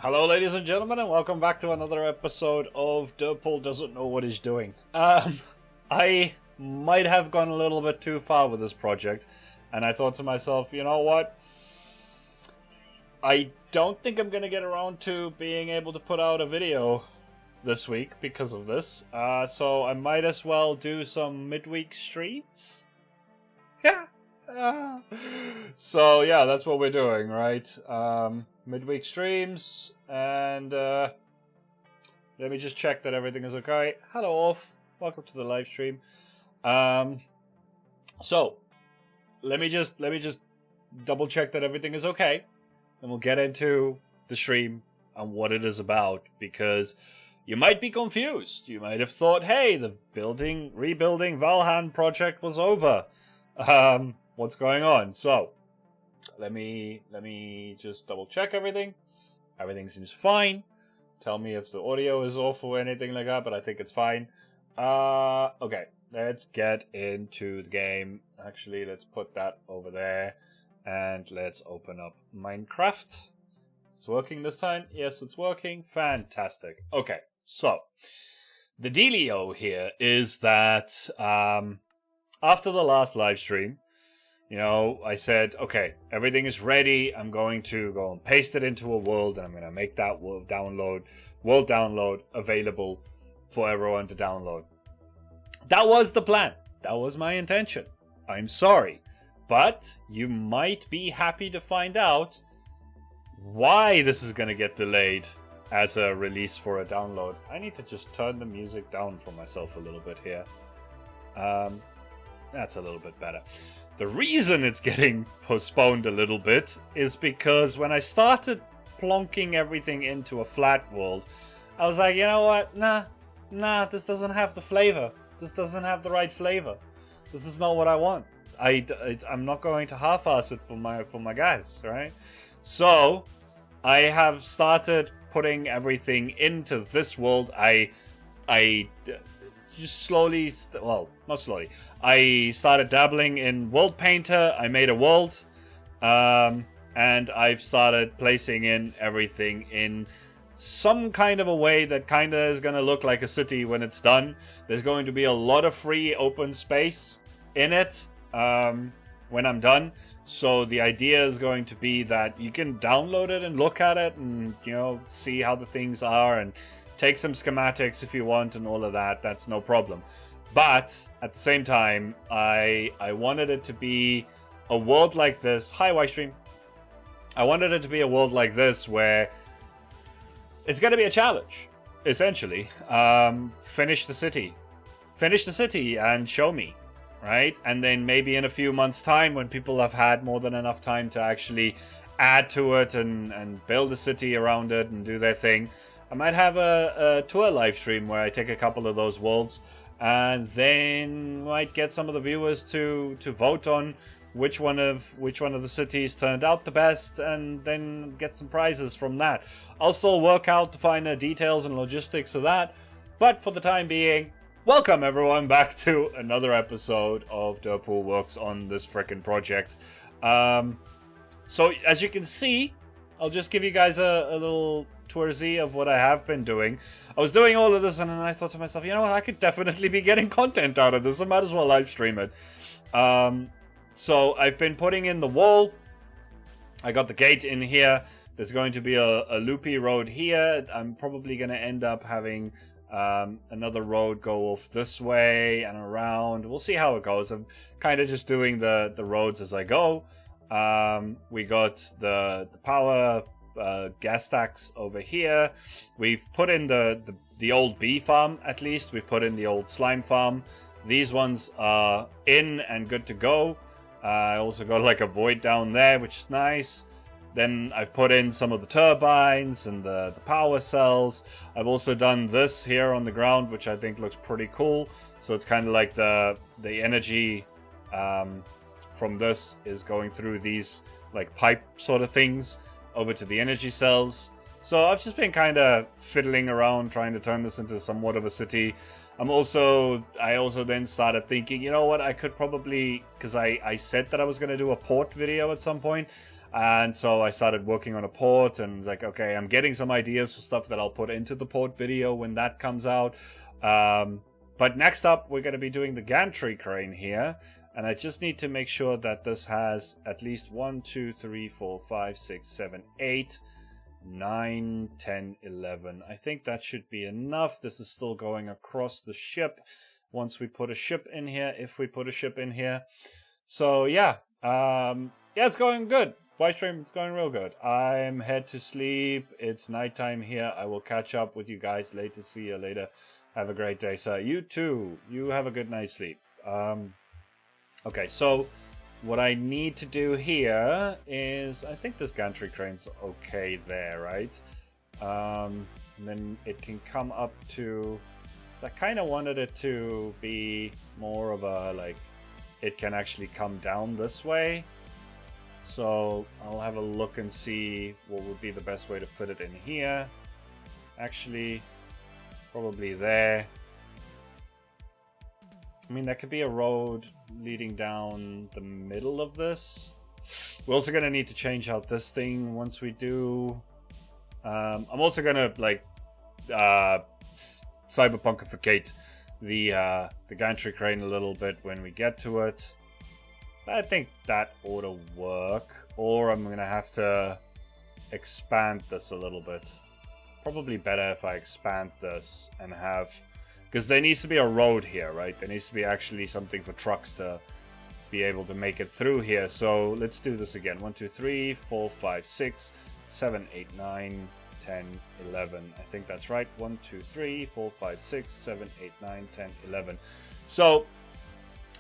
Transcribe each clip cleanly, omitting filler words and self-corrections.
Hello, ladies and gentlemen, and welcome back to another episode of Derpol Doesn't Know What He's Doing. I might have gone a little bit too far with this project, and I thought to myself, you know what? I don't think I'm going to get around to being able to put out a video this week because of this, so I might as well do some midweek streams. Yeah. So yeah, that's what we're doing, right? Midweek streams, and let me just check that everything is okay. Hello, Orf. Welcome to the live stream. So let me just double check that everything is okay, and we'll get into the stream and what it is about, because you might be confused. You might have thought, hey, the rebuilding Valhan project was over. What's going on? So let me just double check everything. Everything seems fine. Tell me if the audio is off or anything like that, but I think it's fine. Okay, let's get into the game. Actually, let's put that over there, and let's open up Minecraft. It's working this time? Yes, it's working. Fantastic. Okay, so the dealio here is that after the last live stream, you know, I said, okay, everything is ready. I'm going to go and paste it into a world, and I'm going to make that world download available for everyone to download. That was the plan. That was my intention. I'm sorry. But you might be happy to find out why this is going to get delayed as a release for a download. I need to just turn the music down for myself a little bit here. That's a little bit better. The reason it's getting postponed a little bit is because when I started plonking everything into a flat world, I was like, you know what? Nah, this doesn't have the flavor. This doesn't have the right flavor. This is not what I want. I'm not going to half-ass it for my guys, right? So I have started putting everything into this world. I just slowly, well, not slowly. I started dabbling in World Painter. I made a world, and I've started placing in everything in some kind of a way that kind of is going to look like a city when it's done. There's going to be a lot of free open space in it when I'm done. So the idea is going to be that you can download it and look at it and, you know, see how the things are and take some schematics if you want and all of that. That's no problem. But at the same time, I wanted it to be a world like this. Hi, Livestream. I wanted it to be a world like this where it's going to be a challenge, essentially. Finish the city and show me, right? And then maybe in a few months' time, when people have had more than enough time to actually add to it and build a city around it and do their thing, I might have a tour live stream where I take a couple of those worlds and then might get some of the viewers to vote on which one of the cities turned out the best, and then get some prizes from that. I'll still work out to find the details and logistics of that, but for the time being, welcome everyone back to another episode of Derpol Works on this frickin' project. So as you can see, I'll just give you guys a little toursy of what I have been doing. I was doing all of this, and then I thought to myself, you know what, I could definitely be getting content out of this. I might as well live stream it. So I've been putting in the wall. I got the gate in here. There's going to be a loopy road here. I'm probably going to end up having another road go off this way and around. We'll see how it goes. I'm kind of just doing the roads as I go. We got the power gas stacks over here. We've put in the old bee farm, at least. We've put in the old slime farm. These ones are in and good to go. I also got like a void down there, which is nice. Then I've put in some of the turbines and the power cells. I've also done this here on the ground, which I think looks pretty cool. So it's kind of like the energy from this is going through these like pipe sort of things over to the energy cells. So I've just been kind of fiddling around trying to turn this into somewhat of a city. I also then started thinking, you know what, I could probably, because I said that I was going to do a port video at some point, And so I started working on a port, and like, okay, I'm getting some ideas for stuff that I'll put into the port video when that comes out. But next up, we're going to be doing the Gantry Crane here. And I just need to make sure that this has at least 1, 2, 3, 4, 5, 6, 7, 8, 9, 10, 11. I think that should be enough. This is still going across the ship once we put a ship in here, if we put a ship in here. So yeah, yeah, it's going good. Livestream, it's going real good. I'm head to sleep. It's nighttime here. I will catch up with you guys later. See you later. Have a great day, sir. You too. You have a good night's sleep. Okay, so what I need to do here is, I think this Gantry Crane's okay there, right? And then it can come up to, so I kind of wanted it to be more of a, like, it can actually come down this way. So I'll have a look and see what would be the best way to fit it in here. Actually, probably there. I mean, there could be a road leading down the middle of this. We're also going to need to change out this thing once we do. I'm also going to, like, cyberpunkificate the Gantry Crane a little bit when we get to it. I think that ought to work. Or I'm going to have to expand this a little bit. Probably better if I expand this and have... Because there needs to be a road here, right? There needs to be actually something for trucks to be able to make it through here. So let's do this again. 1, 2, 3, 4, 5, 6, 7, 8, 9, 10, 11. I think that's right. 1, 2, 3, 4, 5, 6, 7, 8, 9, 10, 11. So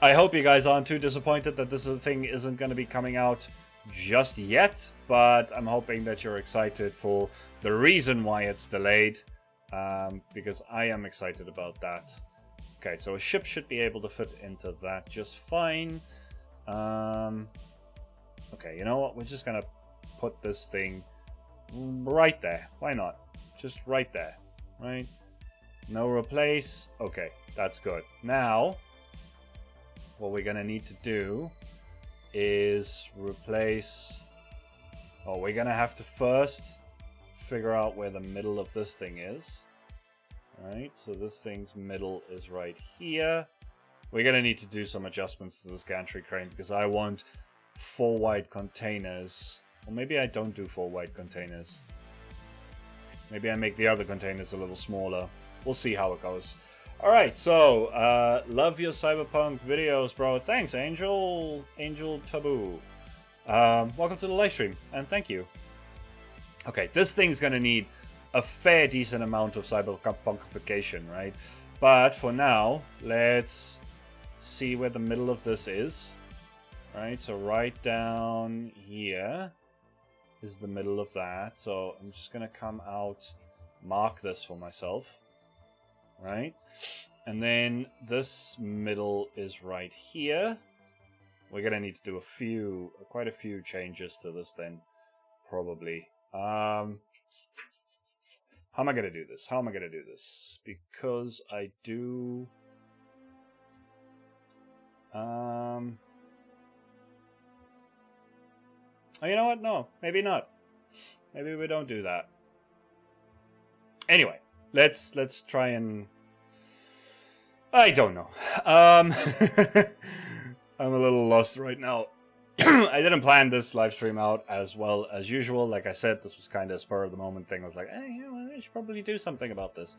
I hope you guys aren't too disappointed that this thing isn't going to be coming out just yet. But I'm hoping that you're excited for the reason why it's delayed. Because I am excited about that. Okay, so a ship should be able to fit into that just fine. Okay, you know what? We're just gonna put this thing right there. Why not? Just right there, right? No replace. Okay, that's good. Now, what we're gonna need to do is replace... Oh, we're gonna have to first figure out where the middle of this thing is. Alright, so this thing's middle is right here. We're gonna need to do some adjustments to this Gantry Crane because I want 4 wide containers. Or maybe I don't do 4 wide containers. Maybe I make the other containers a little smaller. We'll see how it goes. Alright, so love your Cyberpunk videos, bro. Thanks, Angel Taboo. Welcome to the live stream, and thank you. Okay, this thing's gonna need a fair decent amount of cyberpunkification, right? But for now, let's see where the middle of this is. Right, so right down here is the middle of that. So I'm just gonna come out, mark this for myself. Right? And then this middle is right here. We're gonna need to do quite a few changes to this then, probably. How am I gonna do this? Because I do... Oh, you know what? No, maybe not. Maybe we don't do that. Anyway, let's try and... I don't know. I'm a little lost right now. I didn't plan this live stream out as well as usual. Like I said, this was kind of a spur of the moment thing. I was like, hey, you know, I should probably do something about this.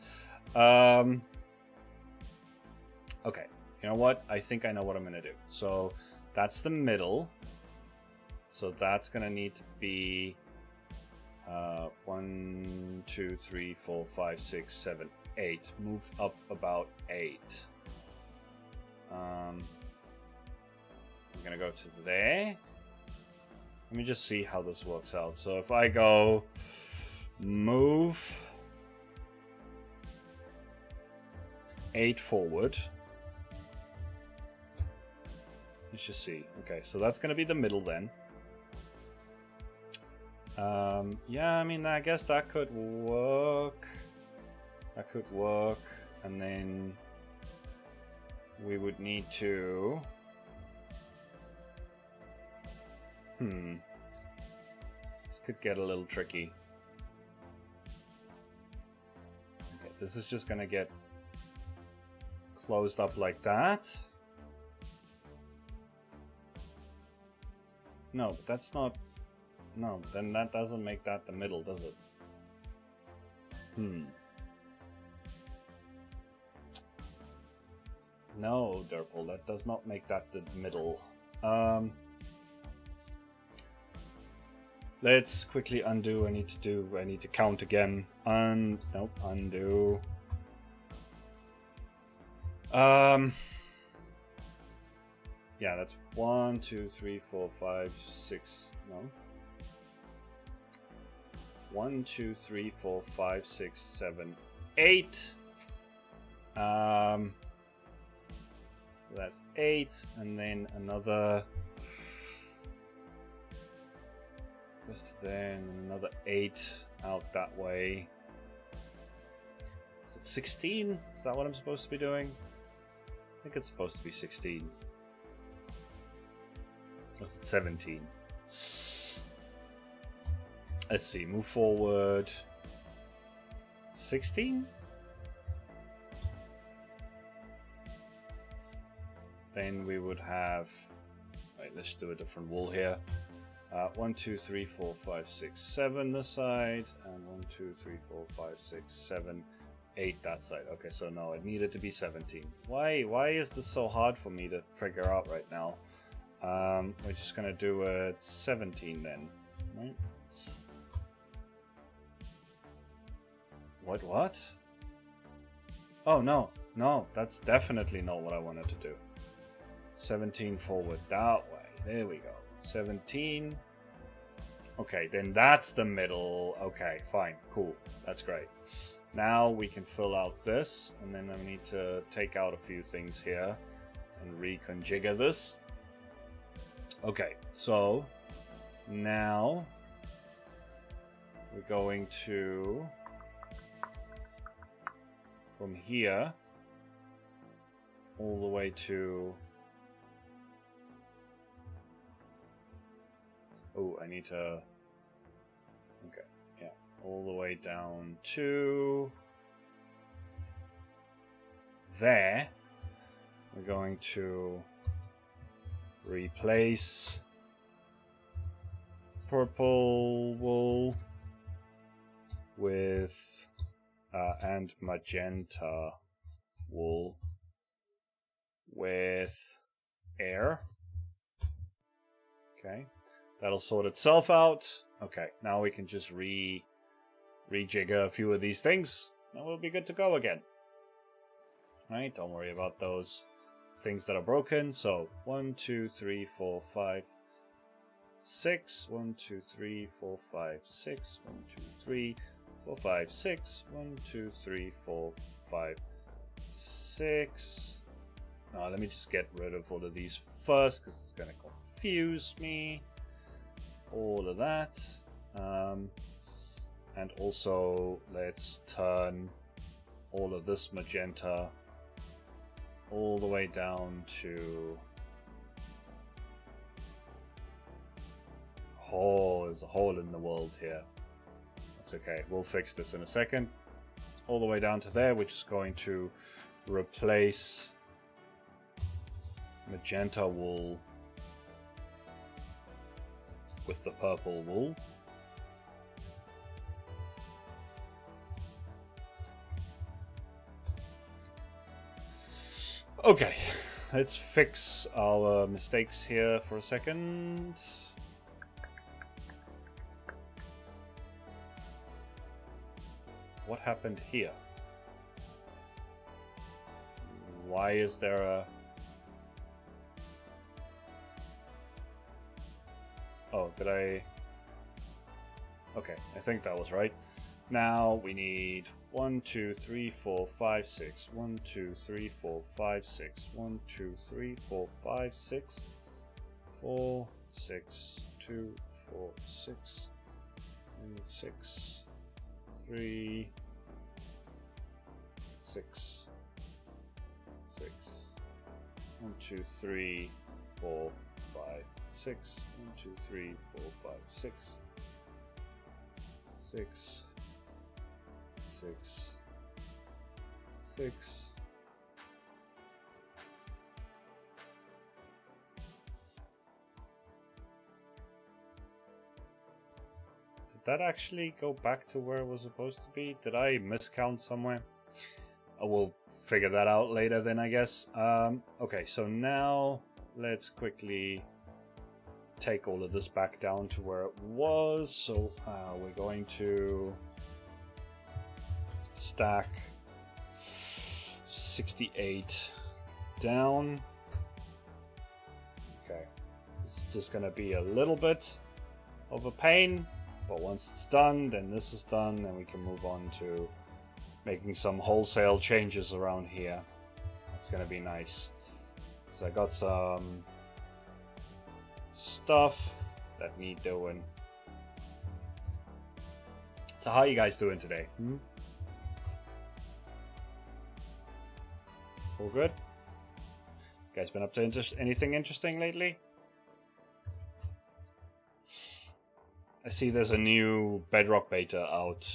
Okay, you know what? I think I know what I'm going to do. So that's the middle. So that's going to need to be 1, 2, 3, 4, 5, 6, 7, 8. Moved up about 8. I'm gonna go to there. Let me just see how this works out. So if I go move 8 forward, let's just see. Okay, so that's gonna be the middle then. Yeah, I mean, I guess that could work. And then we would need to... This could get a little tricky. Okay, this is just gonna get closed up like that. No, but that's not... No, then that doesn't make that the middle, does it? No, Derpol, that does not make that the middle. Let's quickly undo. I need to count again. Nope, undo. Yeah, that's 1, 2, 3, 4, 5, 6. No. 1, 2, 3, 4, 5, 6, 7, 8. So that's 8, and then another. Just then another 8 out that way. Is it 16? Is that what I'm supposed to be doing? I think it's supposed to be 16. Was it 17? Let's see, move forward. 16? Then we would have... Right, let's do a different wall here. 1, 2, 3, 4, 5, 6, 7 this side. And 1, 2, 3, 4, 5, 6, 7, 8 that side. Okay, so no, it needed to be 17. Why is this so hard for me to figure out right now? We're just gonna do it 17 then, right? What? Oh, no, that's definitely not what I wanted to do. 17 forward that way. There we go. 17. Okay, then that's the middle. Okay, fine, cool. That's great. Now we can fill out this, and then I need to take out a few things here and reconfigure this. Okay, so now we're going to, from here all the way to, oh, I need to, okay, yeah, all the way down to there. We're going to replace purple wool with and magenta wool with air. Okay, that'll sort itself out. Okay, now we can just rejigger a few of these things and we'll be good to go again. Right, don't worry about those things that are broken. So 1, 2, 3, 4, 5, 6. 1, 2, 3, 4, 5, 6. 1, 2, 3, 4, 5, 6. 1, 2, 3, 4, 5, 6. Now let me just get rid of all of these first because it's going to confuse me. All of that. And also let's turn all of this magenta all the way down to... Oh, there's a hole in the world here. That's okay, we'll fix this in a second. All the way down to there, we're just going to replace magenta wool with the purple wool. Okay, let's fix our mistakes here for a second. What happened here? Why is there a... Oh, did I... Okay, I think that was right. Now we need 1, 2, 3, 4, 5, 6. 1, 2, 3, 4, 5, 6. 1, 2, 3, 4, 5, 6. 4, 6, 2, 4, 6. And 6, 3, 6, 6. 1, 2, 3, 4, 5, 6. 1, 2, 3, 4, 5, 6. 6, 6, 6. Did that actually go back to where it was supposed to be? Did I miscount somewhere? I will figure that out later then, I guess. Okay, so now let's quickly take all of this back down to where it was. So we're going to stack 68 down. Okay, it's just gonna be a little bit of a pain, but once it's done, then this is done, and we can move on to making some wholesale changes around here. It's gonna be nice. So I got some stuff that need doing. So how are you guys doing today? All good? You guys been up to anything interesting lately? I see there's a new Bedrock beta out.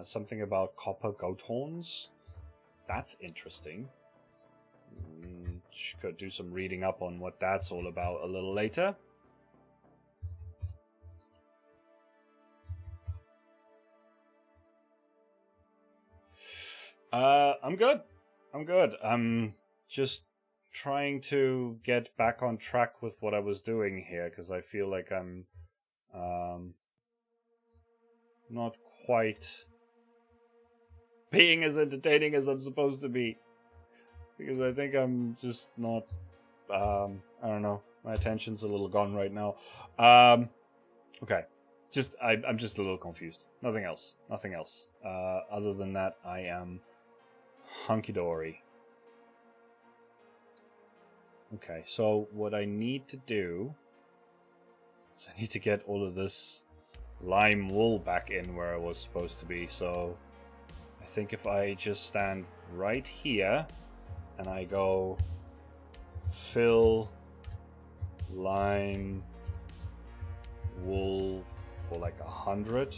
Something about copper goat horns. That's interesting. Could do some reading up on what that's all about a little later. I'm good. I'm good. I'm just trying to get back on track with what I was doing here, because I feel like I'm not quite being as entertaining as I'm supposed to be. Because I think I'm just not, I don't know, my attention's a little gone right now. Okay, I'm just a little confused. Nothing else. Other than that, I am hunky-dory. Okay, so what I need to do is I need to get all of this lime wool back in where it was supposed to be. So I think if I just stand right here and I go fill lime wool for like 100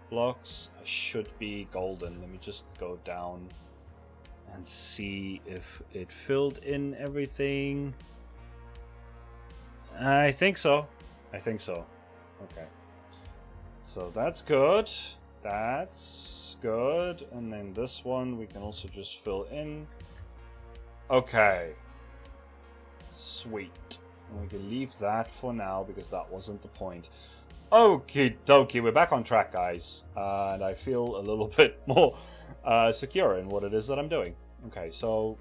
blocks, I should be golden. Let me just go down and see if it filled in everything. I think so. Okay. So that's good. That's good. And then this one we can also just fill in. Okay. Sweet. And we can leave that for now because that wasn't the point. Okie dokie, we're back on track, guys. And I feel a little bit more secure in what it is that I'm doing. Okay, so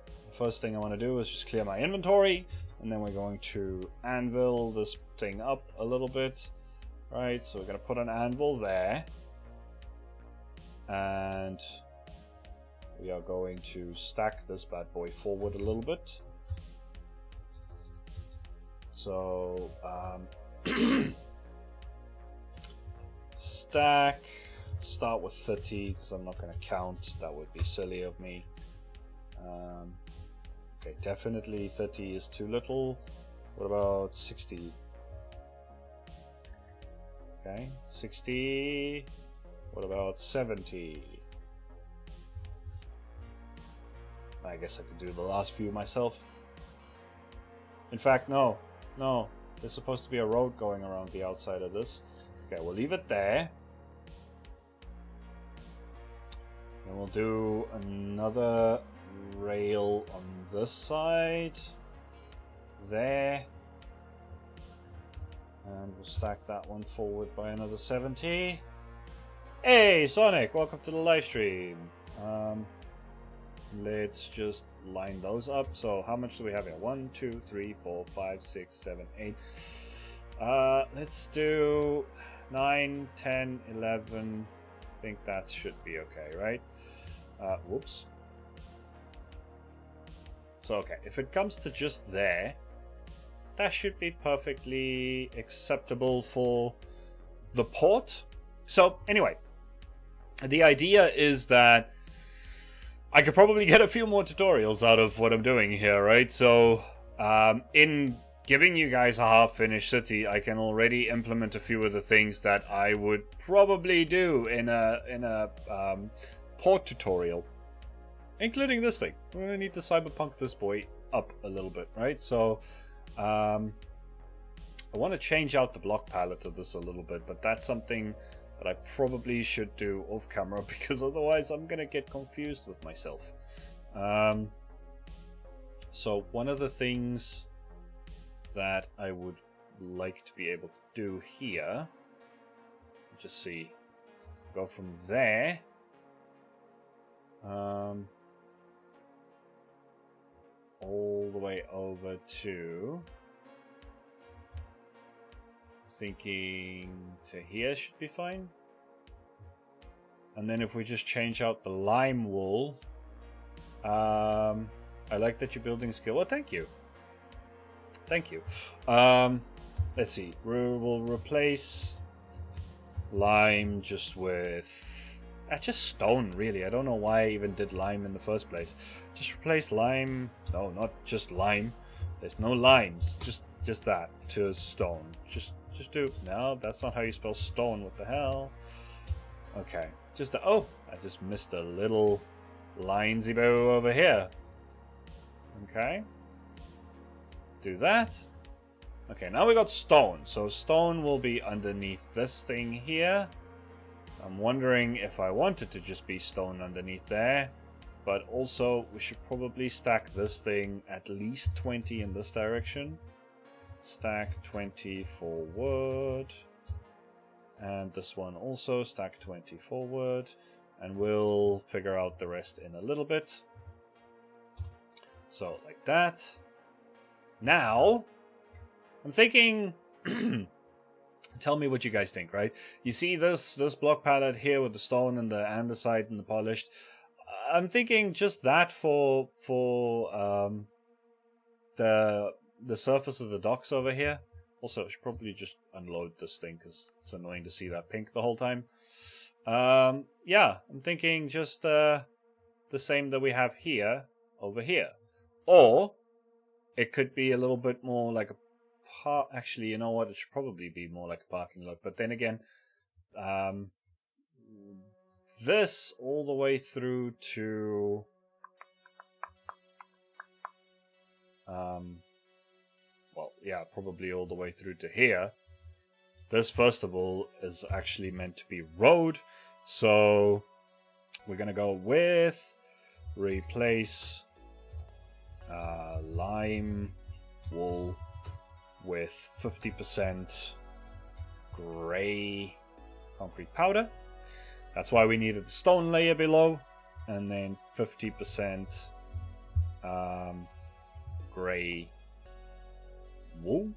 the first thing I want to do is just clear my inventory, and then we're going to anvil this thing up a little bit. Right, so we're going to put an anvil there, and we are going to stack this bad boy forward a little bit. So stack, start with 30 because I'm not going to count, that would be silly of me. Okay, definitely 30 is too little. What about 60? Okay, 60. What about 70? I guess I could do the last few myself. In fact, no. There's supposed to be a road going around the outside of this. Okay, we'll leave it there. And we'll do another rail on this side. There. And we'll stack that one forward by another 70. Hey, Sonic! Welcome to the live stream. Let's just line those up. So how much do we have here? 1, 2, 3, 4, 5, 6, 7, 8. Let's do 9, 10, 11. I think that should be okay, right? Whoops. So, okay, if it comes to just there, that should be perfectly acceptable for the port. So, anyway, the idea is that I could probably get a few more tutorials out of what I'm doing here, right? So, in giving you guys a half-finished city, I can already implement a few of the things that I would probably do in a port tutorial, including this thing. We're gonna need to cyberpunk this boy up a little bit, right? So I want to change out the block palette of this a little bit, but that's something that I probably should do off camera, because otherwise I'm gonna get confused with myself. So one of the things that I would like to be able to do here, just see, go from there, all the way over to, thinking to here should be fine. And then if we just change out the lime wool, I like that you're building skill. Well, thank you. Thank you. Let's see. We'll replace lime just with just stone, really. I don't know why I even did lime in the first place. Just replace lime. No, not just lime. There's no limes. Just that to stone. Just do. No, that's not how you spell stone. What the hell? Okay. I just missed a little linesy bow over here. Okay. Do that. Okay, now we got stone. So stone will be underneath this thing here. I'm wondering if I wanted to just be stone underneath there. But also, we should probably stack this thing at least 20 in this direction. Stack 20 forward. And this one also, stack 20 forward. And we'll figure out the rest in a little bit. So, like that. Now, I'm thinking... Tell me what you guys think, right? You see this block palette here with the stone and the andesite and the polished. I'm thinking just that for the surface of the docks over here. Also, I should probably just unload this thing because it's annoying to see that pink the whole time. Yeah, I'm thinking just the same that we have here over here. Or it could be a little bit more like a park. Actually, you know what? It should probably be more like a parking lot. But then again, this all the way through to well, yeah, probably all the way through to here. This, first of all, is actually meant to be road. So we're going to go with replace lime wool with 50% gray concrete powder. That's why we needed the stone layer below. And then 50% gray wool.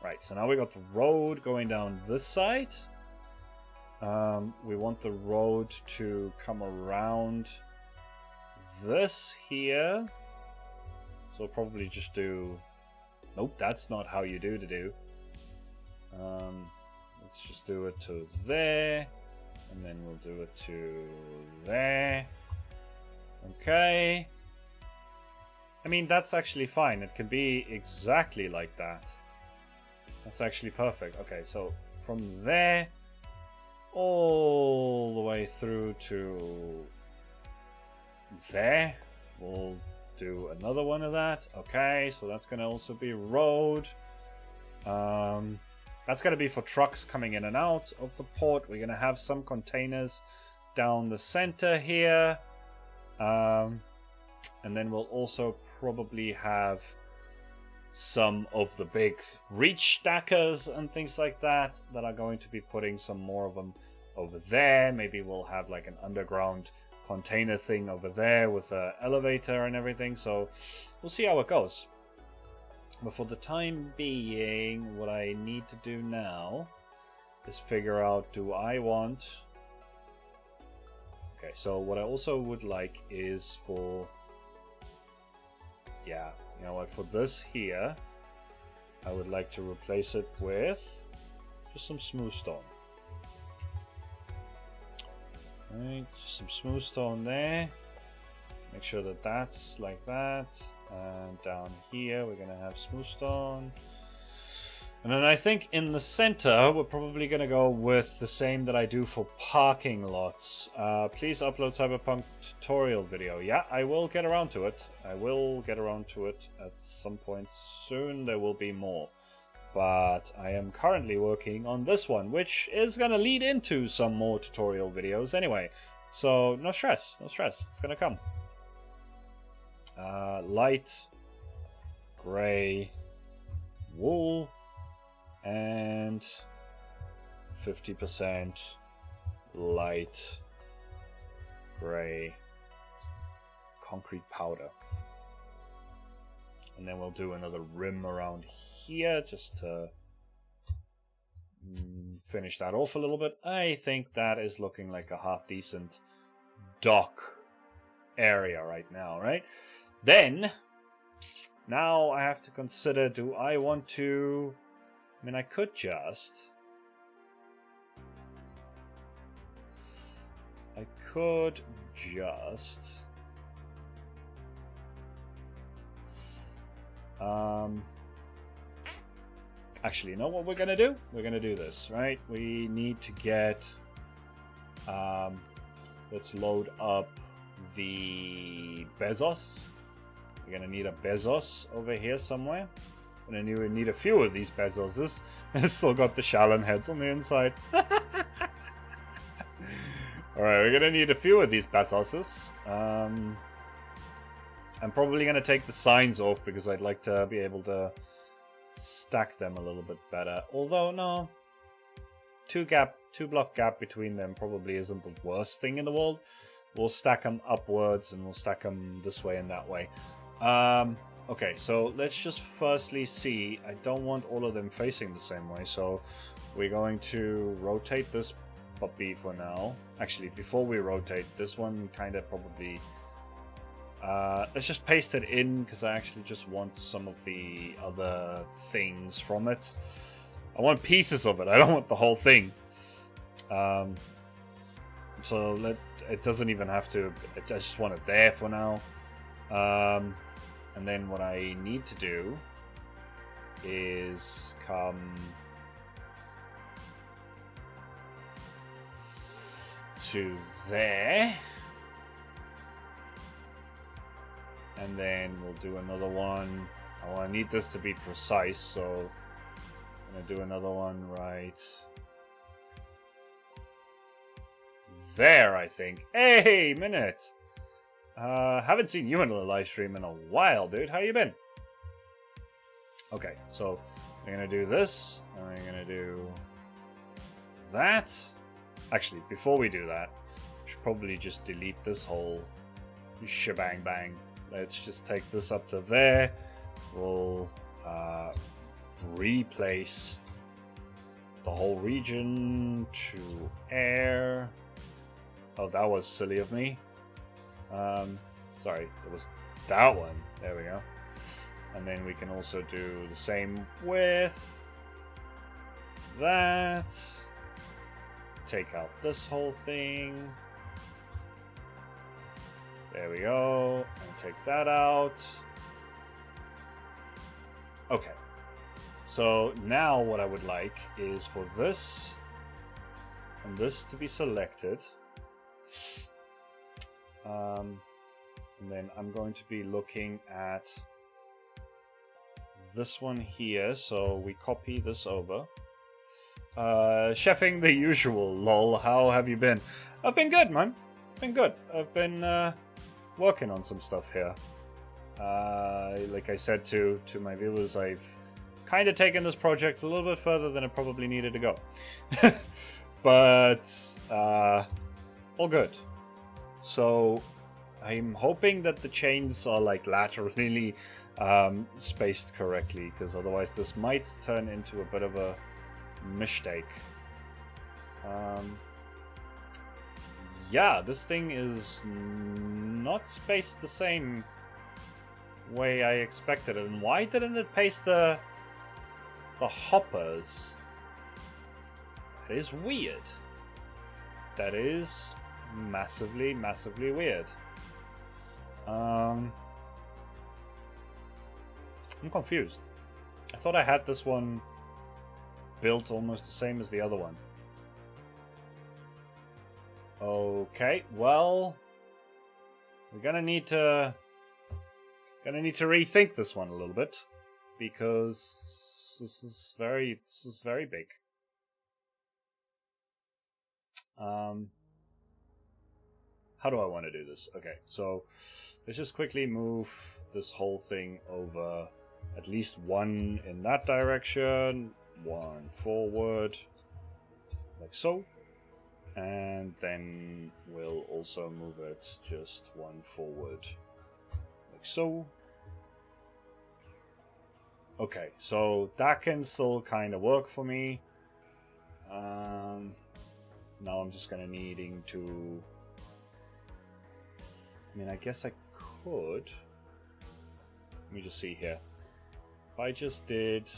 Right, so now we got the road going down this side. We want the road to come around this here. So probably just do... Nope, that's not how you do to do. Let's just do it to there. And then we'll do it to there. Okay. I mean, that's actually fine. It can be exactly like that. That's actually perfect. Okay, so from there all the way through to there, we'll do another one of that. Okay, so that's going to also be road. That's going to be for trucks coming in and out of the port. We're going to have some containers down the center here. And then we'll also probably have some of the big reach stackers and things like that are going to be putting some more of them over there. Maybe we'll have like an underground container thing over there with an elevator and everything. So we'll see how it goes. But for the time being, what I need to do now is figure out, do I want... Okay, so what I also would like is for... Yeah, you know what, for this here, I would like to replace it with just some smooth stone. Alright, just some smooth stone there. Make sure that that's like that. And down here we're gonna have smooth stone. And then I think in the center we're probably gonna go with the same that I do for parking lots. Please upload Cyberpunk tutorial video. Yeah, I will get around to it. I will get around to it at some point soon. There will be more. But I am currently working on this one, which is gonna lead into some more tutorial videos anyway. So no stress, no stress. It's gonna come. Light, gray, wool, and 50% light, gray, concrete powder. And then we'll do another rim around here just to finish that off a little bit. I think that is looking like a half decent dock area right now, right? Then, now I have to consider, do I want to... I mean, I could just... Actually, you know what we're gonna do? We're gonna do this, right? We need to get... let's load up the Bezos. We're gonna need a Bezos over here somewhere. And then you would need a few of these Bezoses. It's still got the Shalon heads on the inside. Alright, we're gonna need a few of these Bezoses. I'm probably gonna take the signs off because I'd like to be able to stack them a little bit better. Although, no. Two block gap between them probably isn't the worst thing in the world. We'll stack them upwards and we'll stack them this way and that way. Okay, so let's just firstly see. I don't want all of them facing the same way, so we're going to rotate this puppy for now. Actually, before we rotate, this one kind of probably... let's just paste it in, because I actually just want some of the other things from it. I want pieces of it, I don't want the whole thing. So it doesn't even have to... I just want it there for now. And then what I need to do is come to there. And then we'll do another one. Oh, I need this to be precise, so I'm going to do another one right there, I think. Hey, Minute! Haven't seen you in a live stream in a while, dude. How you been? Okay, so I'm gonna do this, and I'm gonna do that. Actually, before we do that, I should probably just delete this whole shebang bang. Let's just take this up to there. We'll replace the whole region to air. Oh, that was silly of me. Sorry, it was that one. There we go. And then we can also do the same with that. Take out this whole thing. There we go. And take that out. Okay. So now what I would like is for this and this to be selected. And then I'm going to be looking at this one here, so we copy this over. Chefing the usual, lol. How have you been? I've been good, man. Been good. I've been working on some stuff here. Like I said to my viewers, I've kind of taken this project a little bit further than it probably needed to go. But all good. So I'm hoping that the chains are like laterally spaced correctly, because otherwise this might turn into a bit of a mistake. Yeah, this thing is not spaced the same way I expected it. And why didn't it paste the hoppers? That is weird. That is massively weird. I'm confused. I thought I had this one built almost the same as the other one. Okay, well, we're gonna need to rethink this one a little bit, because this is very big. How do I want to do this? Okay, so let's just quickly move this whole thing over, at least one in that direction, one forward, like so. And then we'll also move it just one forward, like so. Okay, so that can still kind of work for me. Now I'm just gonna needing to... I mean, I guess I could... Let me just see here. If I just did...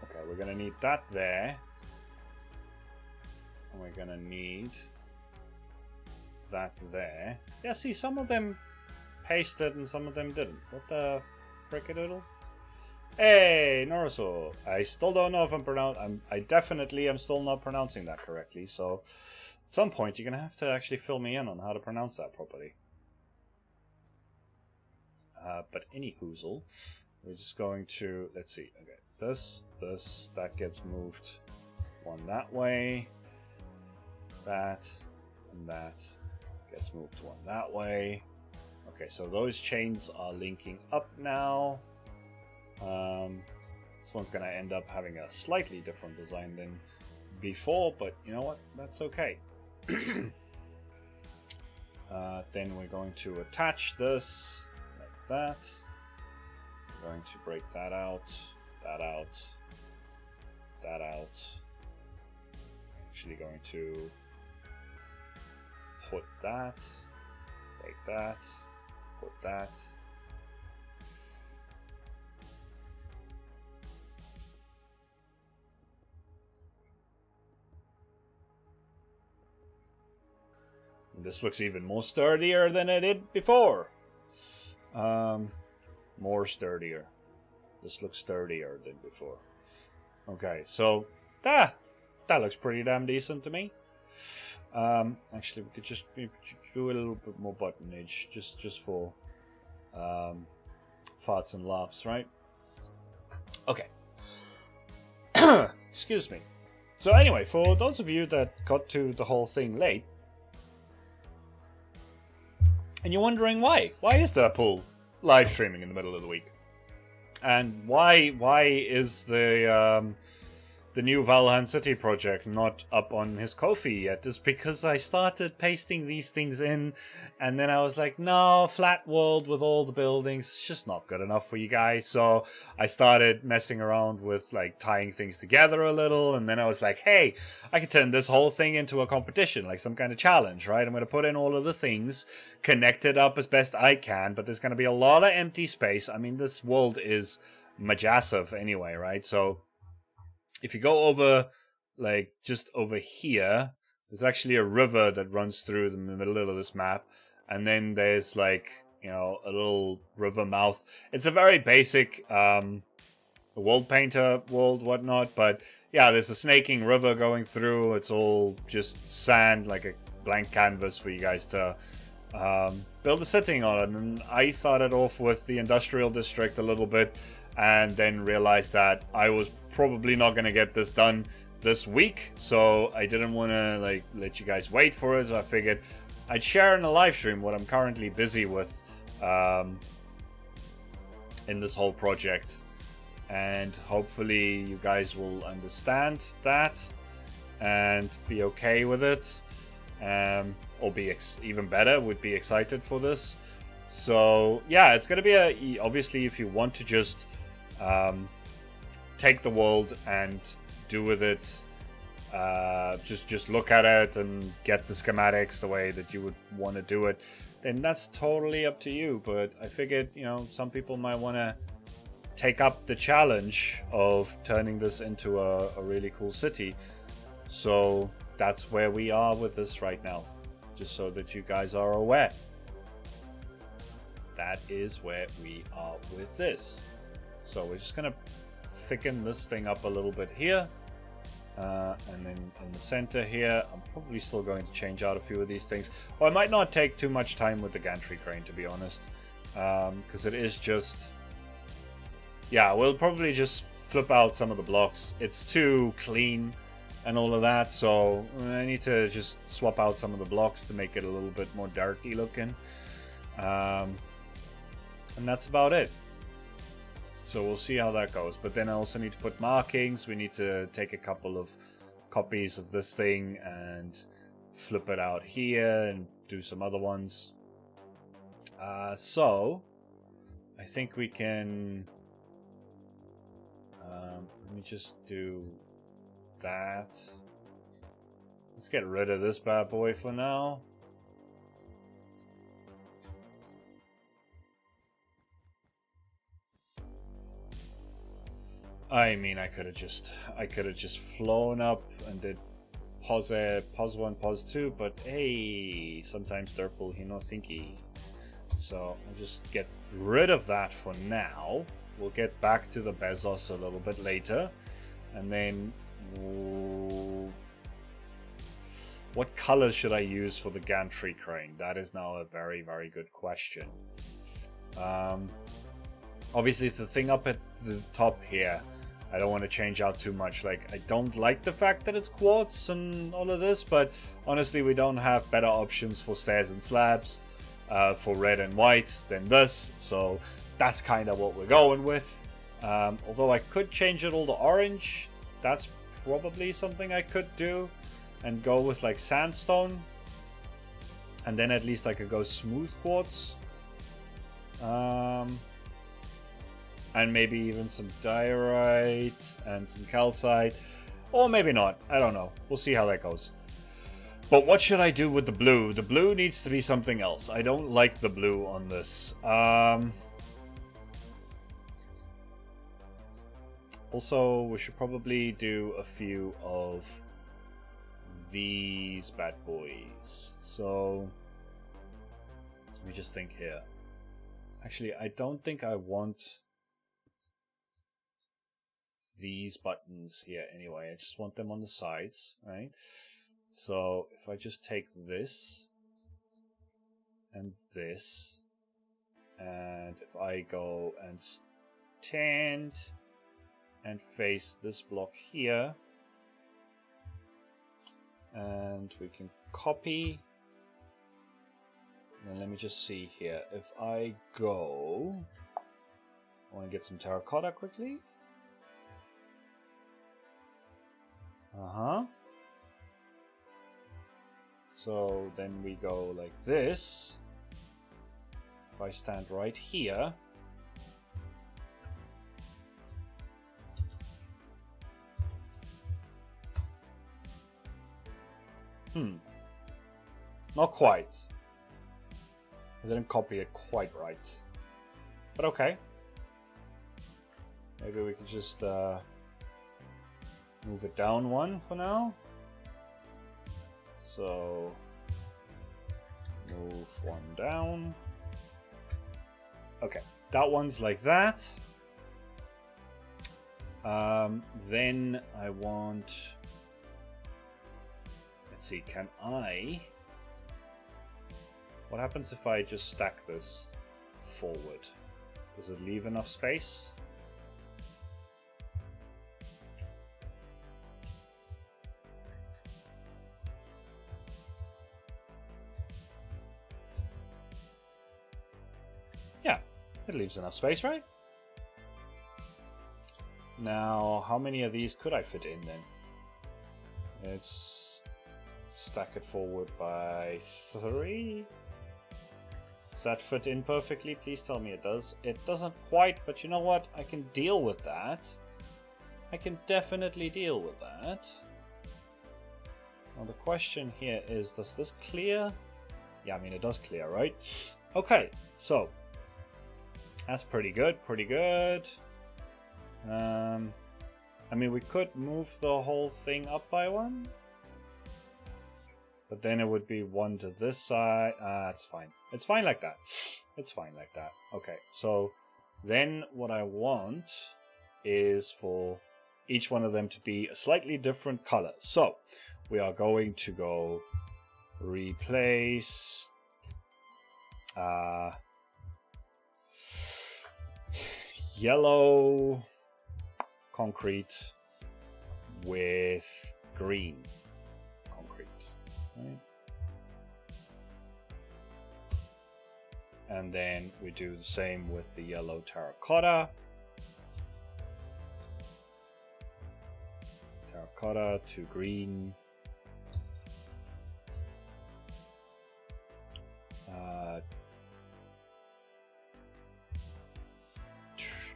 Okay, we're gonna need that there. And we're gonna need that there. Yeah, see, some of them pasted and some of them didn't. What the frickadoodle? Hey, Noroso. I still don't know if I definitely am still not pronouncing that correctly, so at some point you're gonna have to actually fill me in on how to pronounce that properly. But any hoozle. We're just going to, let's see, okay, this, that gets moved one that way, that, and that gets moved one that way. Okay, so those chains are linking up now. This one's going to end up having a slightly different design than before, but you know what, that's okay. Then we're going to attach this like that. We're going to break that out, that out, that out. Actually going to put that, break that, put that. And this looks even more sturdier than it did before. More sturdier. This looks sturdier than before. Okay, so that looks pretty damn decent to me. Actually, we could just do a little bit more buttonage, just for farts and laughs, right? Okay. Excuse me. So anyway, for those of you that got to the whole thing late, and you're wondering why is Derpol live streaming in the middle of the week? And why is the new Valhan City project not up on his Ko-fi yet? Is because I started pasting these things in, and then I was like, no, flat world with all the buildings, it's just not good enough for you guys. So I started messing around with like tying things together a little, and then I was like, hey, I could turn this whole thing into a competition, like some kind of challenge, right? I'm going to put in all of the things, connect it up as best I can, but there's going to be a lot of empty space. I mean, this world is massive anyway, right? So if you go over, like, just over here, there's actually a river that runs through the middle of this map. And then there's, like, you know, a little river mouth. It's a very basic world painter world, whatnot. But, yeah, there's a snaking river going through. It's all just sand, like a blank canvas for you guys to build a setting on. And I started off with the industrial district a little bit, and then realized that I was probably not going to get this done this week, so I didn't want to like let you guys wait for it. So I figured I'd share in a live stream what I'm currently busy with in this whole project, and hopefully you guys will understand that and be okay with it, or be even better, would be excited for this. So yeah, it's going to be obviously, if you want to just take the world and do with it, just look at it and get the schematics the way that you would want to do it, then that's totally up to you. But I figured, you know, some people might want to take up the challenge of turning this into a really cool city. So that's where we are with this right now, just so that you guys are aware. That is where we are with this. So we're just gonna thicken this thing up a little bit here, and then in the center here, I'm probably still going to change out a few of these things. Well, I might not take too much time with the Gantry Crane, to be honest, because it is just, yeah, we'll probably just flip out some of the blocks. It's too clean and all of that, so I need to just swap out some of the blocks to make it a little bit more dirty looking, and that's about it. So we'll see how that goes. But then I also need to put markings. We need to take a couple of copies of this thing and flip it out here and do some other ones. So I think we can, let me just do that. Let's get rid of this bad boy for now. I mean, I could have just flown up and did pause 1, pause 2, but hey, sometimes Derpol he no thinky. So I'll just get rid of that for now. We'll get back to the Bezos a little bit later, and then what color should I use for the Gantry Crane? That is now a very, very good question. Obviously, the thing up at the top here, I don't want to change out too much. Like, I don't like the fact that it's quartz and all of this, but honestly, we don't have better options for stairs and slabs for red and white than this, so that's kind of what we're going with. Although I could change it all to orange. That's probably something I could do and go with like sandstone, and then at least I could go smooth quartz. And maybe even some diorite and some calcite, or maybe not, I don't know, we'll see how that goes. But what should I do with the blue? The blue needs to be something else. I don't like the blue on this. Also, we should probably do a few of these bad boys. So let me just think here. Actually, I don't think I want these buttons here anyway. I just want them on the sides, right? So if I just take this and this, and if I go and stand and face this block here, and we can copy, and let me just see here. If I go, I want to get some terracotta quickly. So then we go like this. If I stand right here, not quite. I didn't copy it quite right, but okay. Maybe we could just move it down one for now. So move one down. Okay, that one's like that. Then I want, let's see, can I, what happens if I just stack this forward? Does it leave enough space? It leaves enough space, right? Now, how many of these could I fit in then? Let's stack it forward by 3. Does that fit in perfectly? Please tell me it does. It doesn't quite, but you know what? I can deal with that. I can definitely deal with that. Now the question here is, does this clear? Yeah, I mean it does clear, right? Okay, so that's pretty good, pretty good. I mean, we could move the whole thing up by one. But then it would be one to this side. It's fine. It's fine like that. It's fine like that. Okay, so then what I want is for each one of them to be a slightly different color. So we are going to go replace yellow concrete with green concrete. Right. And then we do the same with the yellow terracotta. Terracotta to green.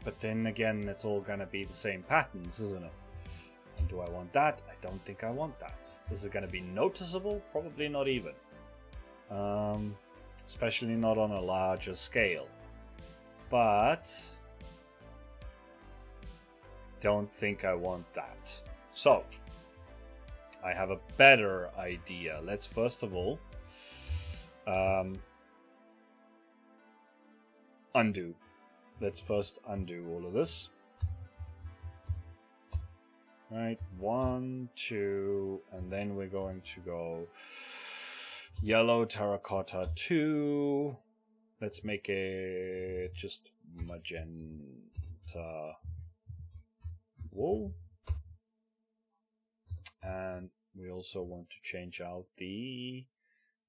But then again, it's all gonna be the same patterns, isn't it? And do I want that? I don't think I want that. Is it gonna be noticeable? Probably not even. Especially not on a larger scale. But don't think I want that. So I have a better idea. Let's first of all undo. Let's first undo all of this. Right, 1, 2, and then we're going to go yellow terracotta 2. Let's make it just magenta wool. And we also want to change out the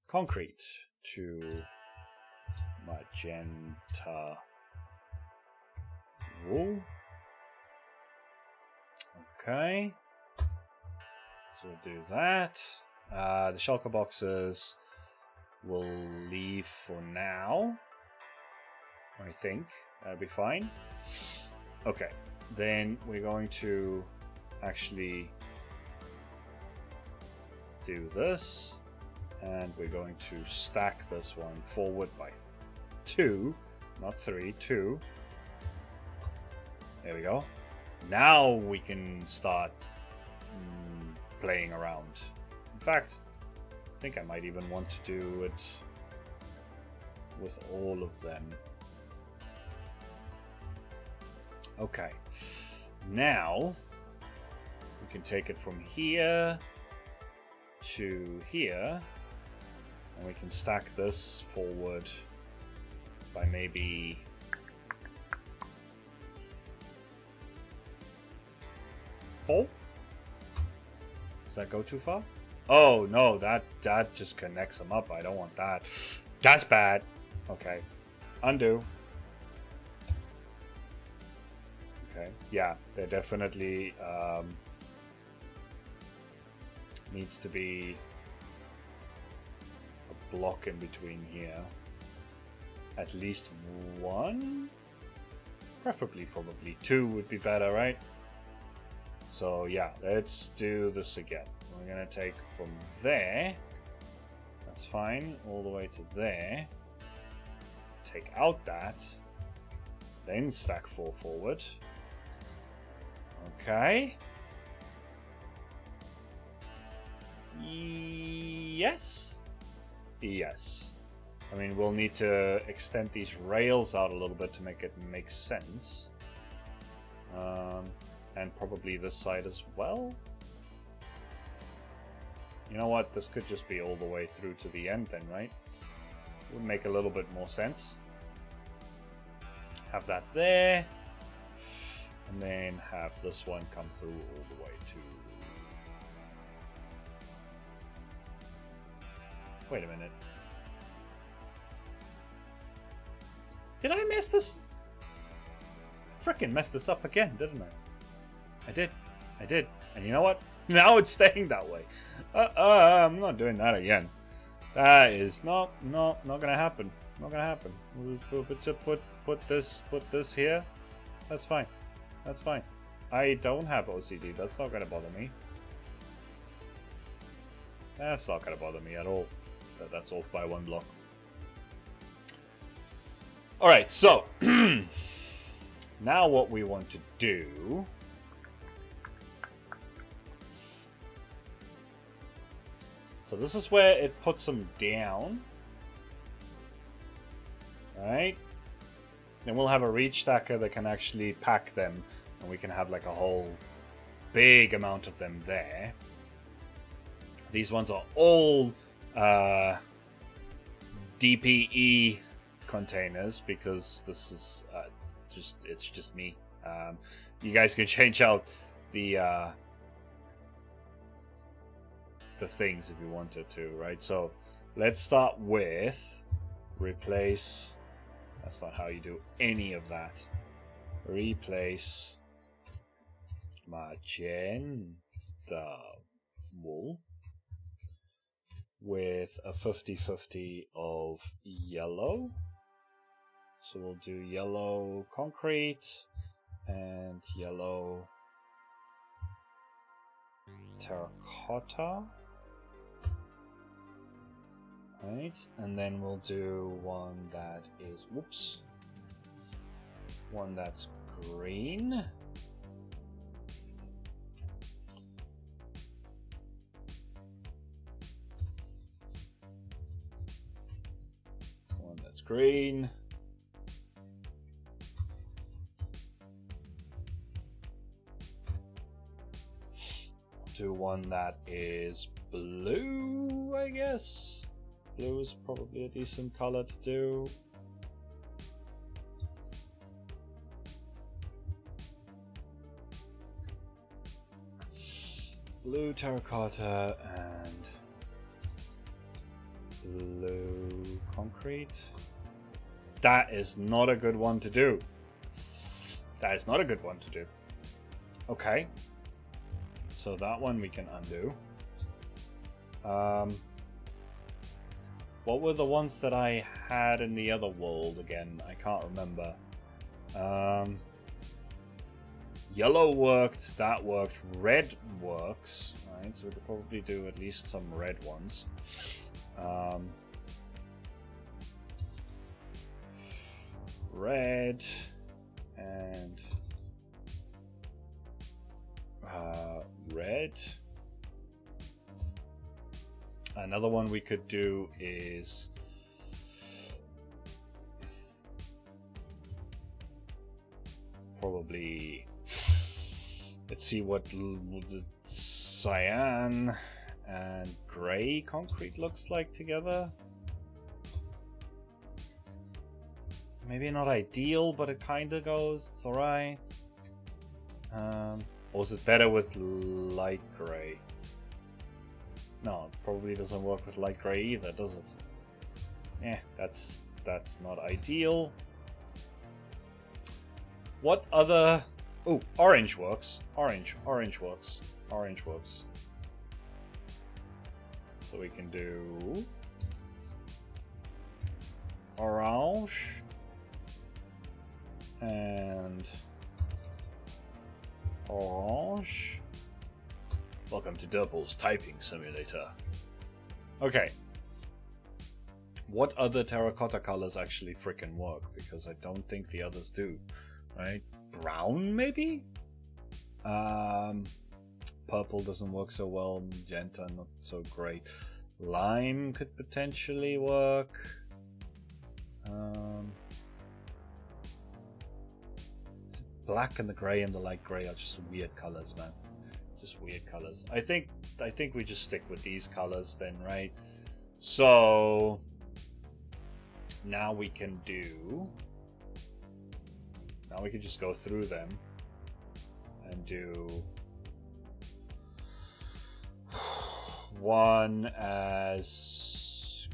concrete to magenta wool. Okay, so we'll do that. The shulker boxes will leave for now. I think that'll be fine. Okay, then we're going to actually do this, and we're going to stack this one forward by 2, not 3, 2. There we go. Now we can start playing around. In fact, I think I might even want to do it with all of them. Okay. Now we can take it from here to here, and we can stack this forward by maybe 4? Does that go too far? Oh no, that just connects them up. I don't want that. That's bad. Okay, undo. Okay, yeah, there definitely needs to be a block in between here. At least 1? Preferably, probably 2 would be better, right? So yeah, let's do this again. We're gonna take from there, that's fine, all the way to there. Take out that, then stack 4 forward. Okay. Yes? Yes. I mean, we'll need to extend these rails out a little bit to make it make sense. And probably this side as well. You know what? This could just be all the way through to the end then, right? Would make a little bit more sense. Have that there. And then have this one come through all the way to... Wait a minute. Did I mess this? Frickin' messed this up again, didn't I? I did. And you know what? Now it's staying that way. I'm not doing that again. That is not gonna happen. Not gonna happen. We'll put this here. That's fine. That's fine. I don't have OCD. That's not gonna bother me. That's not gonna bother me at all. That's off by 1 block. All right. So Now what we want to do so this is where it puts them down. Right? Then we'll have a reach stacker that can actually pack them, and we can have like a whole big amount of them there. These ones are all DPE containers because this is it's just me. You guys can change out the things if you wanted to, right? So let's start with replace. That's not how you do any of that. Replace magenta wool with a 50-50 of yellow. So we'll do yellow concrete and yellow terracotta. Right, and then we'll do one that is, whoops, one that's green. One that's green. Do one that is blue, I guess. Blue is probably a decent color to do. Blue terracotta and blue concrete. That is not a good one to do. That is not a good one to do. Okay. So that one we can undo. What were the ones that I had in the other world again? I can't remember. Yellow worked, that worked. Red works, right? So we could probably do at least some red ones. Red and red. Another one we could do is probably, let's see what the cyan and gray concrete looks like together. Maybe not ideal, but it kind of goes. It's alright. Or is it better with light gray? No, it probably doesn't work with light gray either, does it? Yeah, that's not ideal. What other... Oh, orange works. Orange works. Orange works. So we can do... orange. And... orange. Welcome to Derpol's typing simulator. Okay. What other terracotta colors actually frickin' work? Because I don't think the others do. Right? Brown, maybe? Purple doesn't work so well. Magenta, not so great. Lime could potentially work. Black and the grey and the light grey are just weird colors, man. Just weird colors. I think we just stick with these colors then, right? So now we can do... now we can just go through them and do one as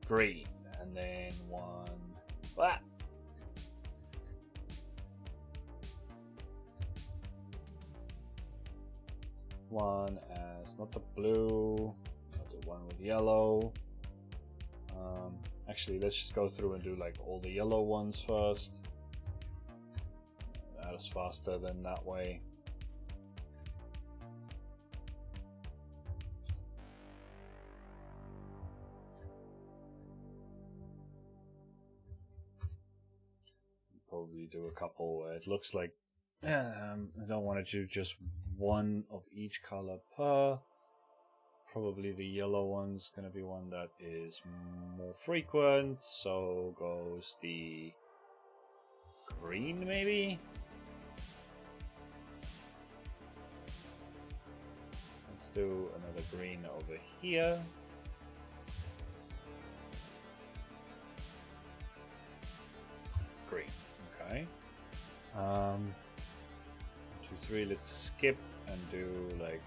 green and then one... ah! One as not the blue, not the one with yellow. Actually, let's just go through and do like all the yellow ones first. That is faster than that way. probably do a couple where it looks like I don't want to do just one of each color per. Probably the yellow one's gonna be one that is more frequent, so goes the green maybe? Let's do another green over here. Green, okay. 1, 2, 3, let's skip and do like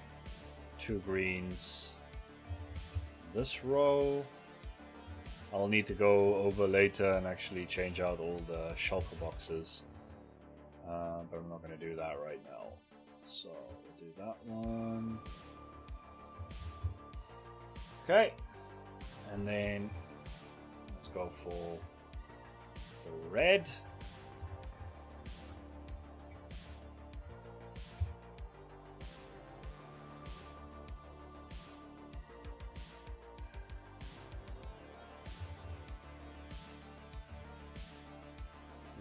2 greens this row. I'll need to go over later and actually change out all the shulker boxes, but I'm not going to do that right now. So we'll do that one. Okay, and then let's go for the red.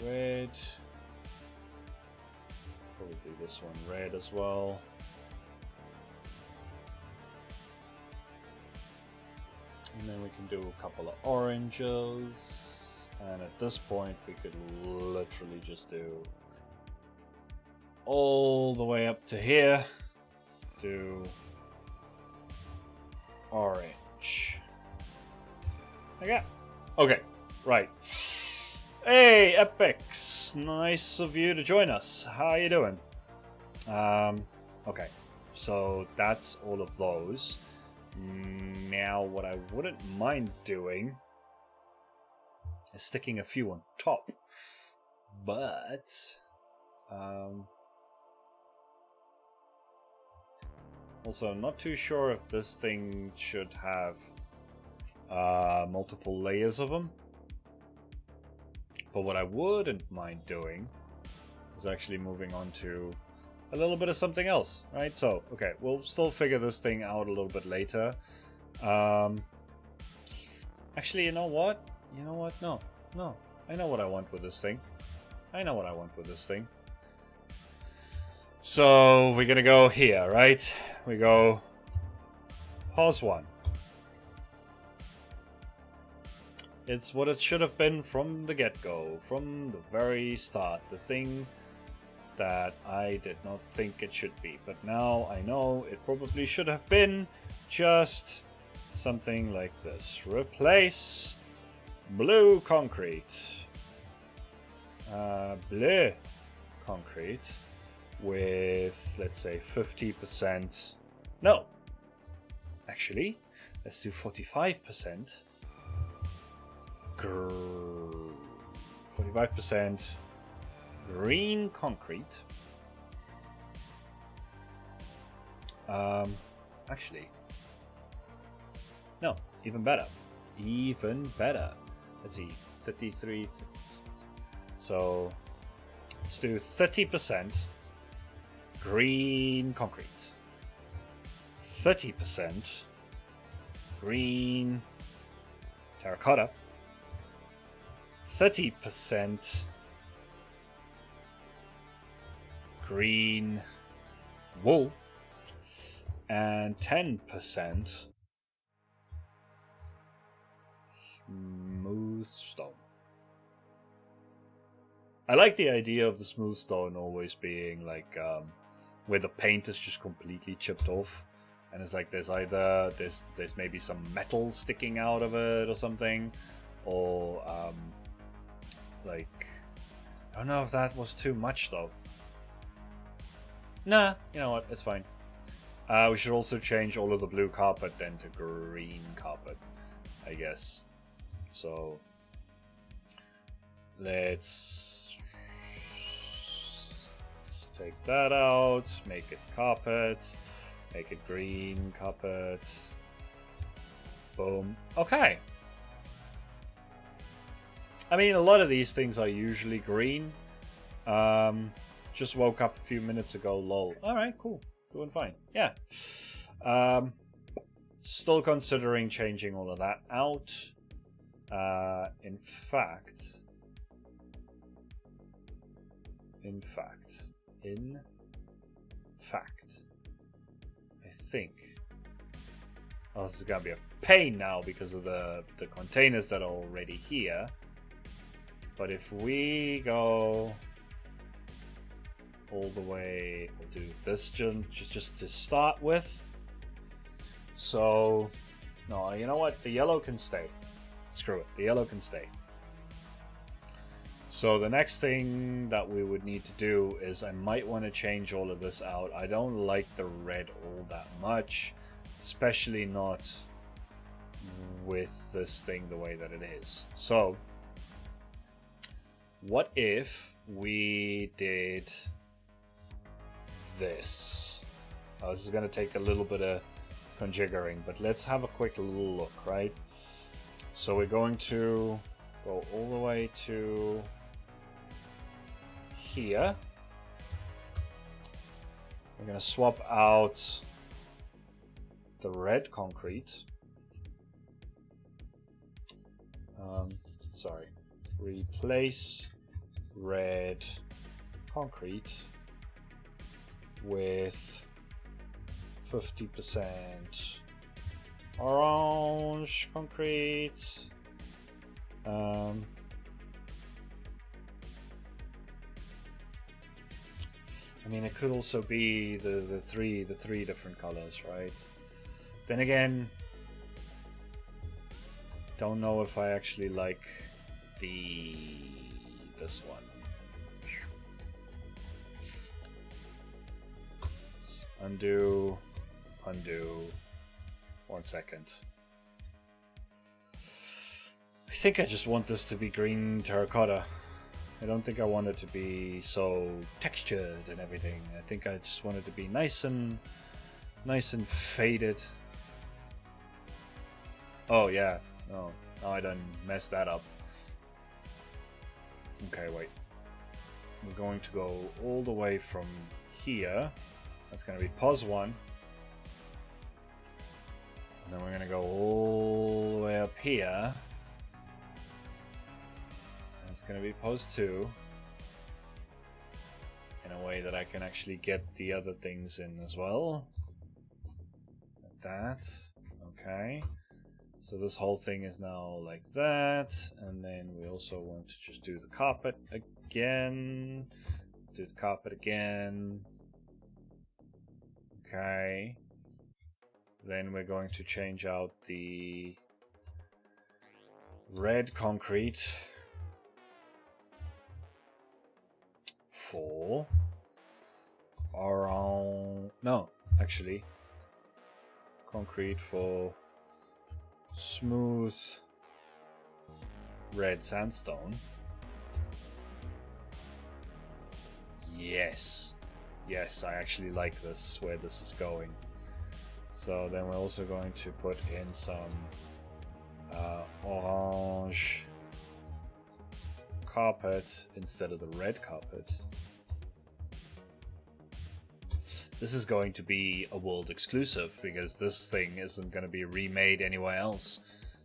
Red. Probably this one red as well. And then we can do a couple of oranges. And at this point we could literally just do all the way up to here. Do orange. Okay. Okay, right. Hey, Epics! Nice of you to join us. How are you doing? Okay, so that's all of those. Now, what I wouldn't mind doing is sticking a few on top. But, also, I'm not too sure if this thing should have multiple layers of them. But what I wouldn't mind doing is actually moving on to a little bit of something else, right? So, okay, we'll still figure this thing out a little bit later. Actually, you know what? You know what? No. I know what I want with this thing. So, we're gonna go here, right? We go pause 1. It's what it should have been from the get-go, from the very start. The thing that I did not think it should be. But now I know it probably should have been just something like this. Replace blue concrete. Bleu concrete with, let's say, 50%. No! Actually, let's do 45%. 45% green concrete. Actually, no, even better. Let's see, 33. So let's do 30% green concrete, 30% green terracotta, 30% green wool, and 10% smooth stone. I like the idea of the smooth stone always being like where the paint is just completely chipped off, and it's like there's either there's maybe some metal sticking out of it or something, or like, I don't know if that was too much though. Nah, you know what, it's fine. We should also change all of the blue carpet then to green carpet, I guess. So let's take that out, make it carpet, make it green carpet. Boom. Okay. I mean, a lot of these things are usually green. Just woke up a few minutes ago, lol. Alright, cool. Doing fine. Yeah. Still considering changing all of that out. In fact, In fact, I think. Oh, this is gonna be a pain now because of the containers that are already here. But if we go all the way, we'll do this just to start with. So, no, you know what? The yellow can stay. Screw it. The yellow can stay. So the next thing that we would need to do is I might want to change all of this out. I don't like the red all that much, especially not with this thing the way that it is. So what if we did this? Oh, this is going to take a little bit of configuring, but let's have a quick little look, right? So we're going to go all the way to here. We're going to swap out the red concrete. Sorry. Replace red concrete with 50% orange concrete. I mean, it could also be the three different colors, right? Then again, don't know if I actually like this one. Undo. 1 second. I think I just want this to be green terracotta. I don't think I want it to be so textured and everything. I think I just want it to be nice and faded. Oh yeah, no, I done messed that up. Okay, wait. We're going to go all the way from here. That's going to be pos 1. And then we're going to go all the way up here. It's going to be pos 2 in a way that I can actually get the other things in as well. Like that. Okay. So this whole thing is now like that. And then we also want to just do the carpet again. Do the carpet again. Okay. Then we're going to change out the red concrete for around, no, actually concrete for smooth red sandstone. Yes, I actually like this, where this is going. So then we're also going to put in some orange carpet instead of the red carpet. This is going to be a world exclusive because this thing isn't going to be remade anywhere else.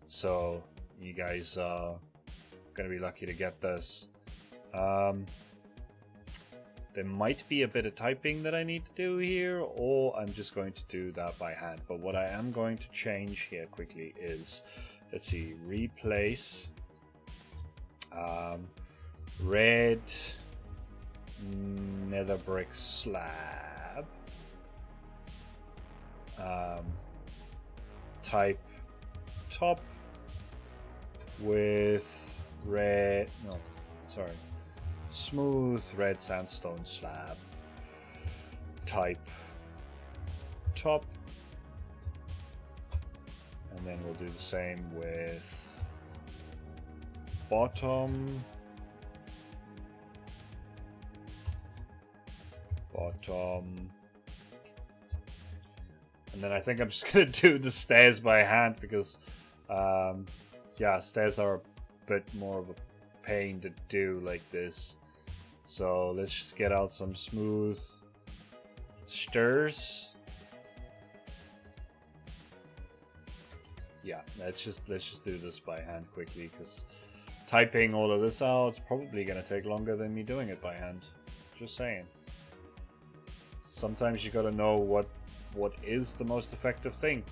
So you guys are going to be lucky to get this. There might be a bit of typing that I need to do here, or I'm just going to do that by hand. But what I am going to change here quickly is, let's see, replace red nether brick slab, type top with red, no, sorry, smooth red sandstone slab, type top, and then we'll do the same with bottom, and then I think I'm just gonna do the stairs by hand because yeah, stairs are a bit more of a pain to do like this. So let's just get out some smooth stairs. Yeah, let's just do this by hand quickly because typing all of this out is probably gonna take longer than me doing it by hand. Just saying. Sometimes you gotta know what is the most effective thing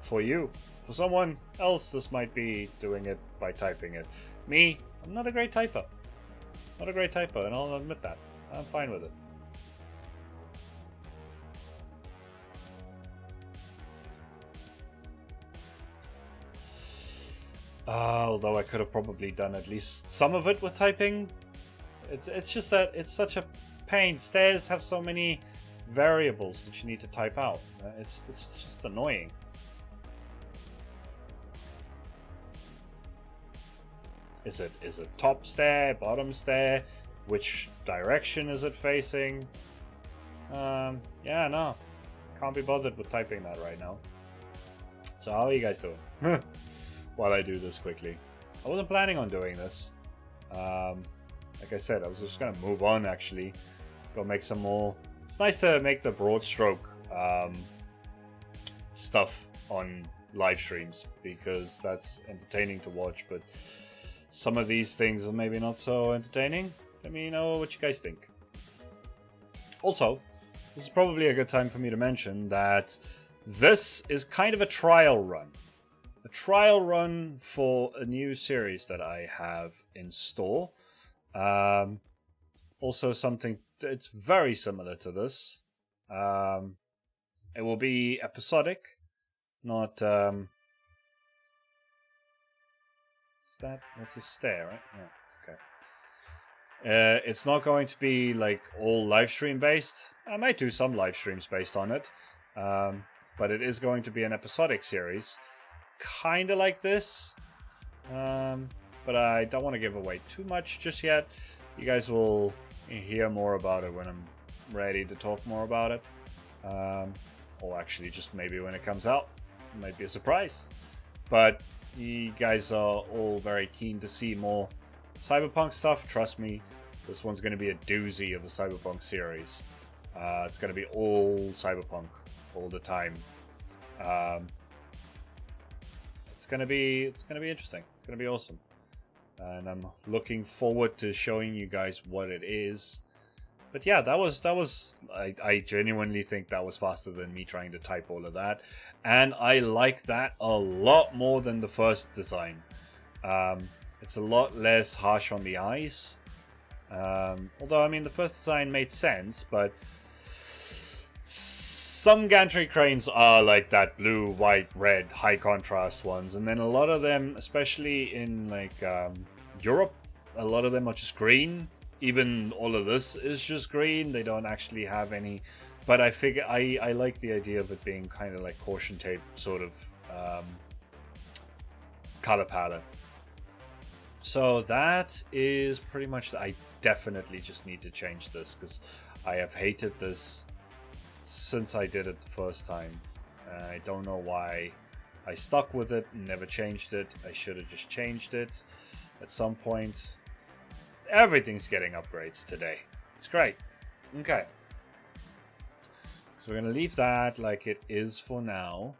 for you. For someone else, this might be doing it by typing it. Me, I'm not a great typer. Not a great typer, and I'll admit that. I'm fine with it. Although I could have probably done at least some of it with typing. It's just that it's such a pain. Stairs have so many variables that you need to type out. It's just annoying. Is it top stair, bottom stair? Which direction is it facing? Yeah, no. Can't be bothered with typing that right now. So how are you guys doing? While I do this quickly. I wasn't planning on doing this. Like I said, I was just going to move on actually. Go make some more. It's nice to make the broad stroke stuff on live streams because that's entertaining to watch, but some of these things are maybe not so entertaining. Let me know what you guys think. Also, this is probably a good time for me to mention that this is kind of a trial run. A trial run for a new series that I have in store. Also something it's very similar to this. It will be episodic, not that's a stair, right? Yeah, okay. It's not going to be like all live stream based. I might do some live streams based on it. But it is going to be an episodic series. Kind of like this. But I don't want to give away too much just yet. You guys will hear more about it when I'm ready to talk more about it. Or actually just maybe when it comes out. It might be a surprise. But you guys are all very keen to see more Cyberpunk stuff. Trust me, this one's going to be a doozy of a Cyberpunk series. It's going to be all Cyberpunk all the time. It's gonna be interesting. It's gonna be awesome, and I'm looking forward to showing you guys what it is. But yeah, that was. I genuinely think that was faster than me trying to type all of that, and I like that a lot more than the first design. It's a lot less harsh on the eyes. Although I mean the first design made sense, but some Gantry Cranes are like that blue, white, red, high contrast ones, and then a lot of them, especially in like Europe, a lot of them are just green. Even all of this is just green. They don't actually have any, but I figure I like the idea of it being kind of like caution tape sort of color palette. So that is pretty much, I definitely just need to change this because I have hated this since I did it the first time. I don't know why I stuck with it and never changed it. I should have just changed it at some point. Everything's getting upgrades today. It's great. Okay. So we're going to leave that like it is for now.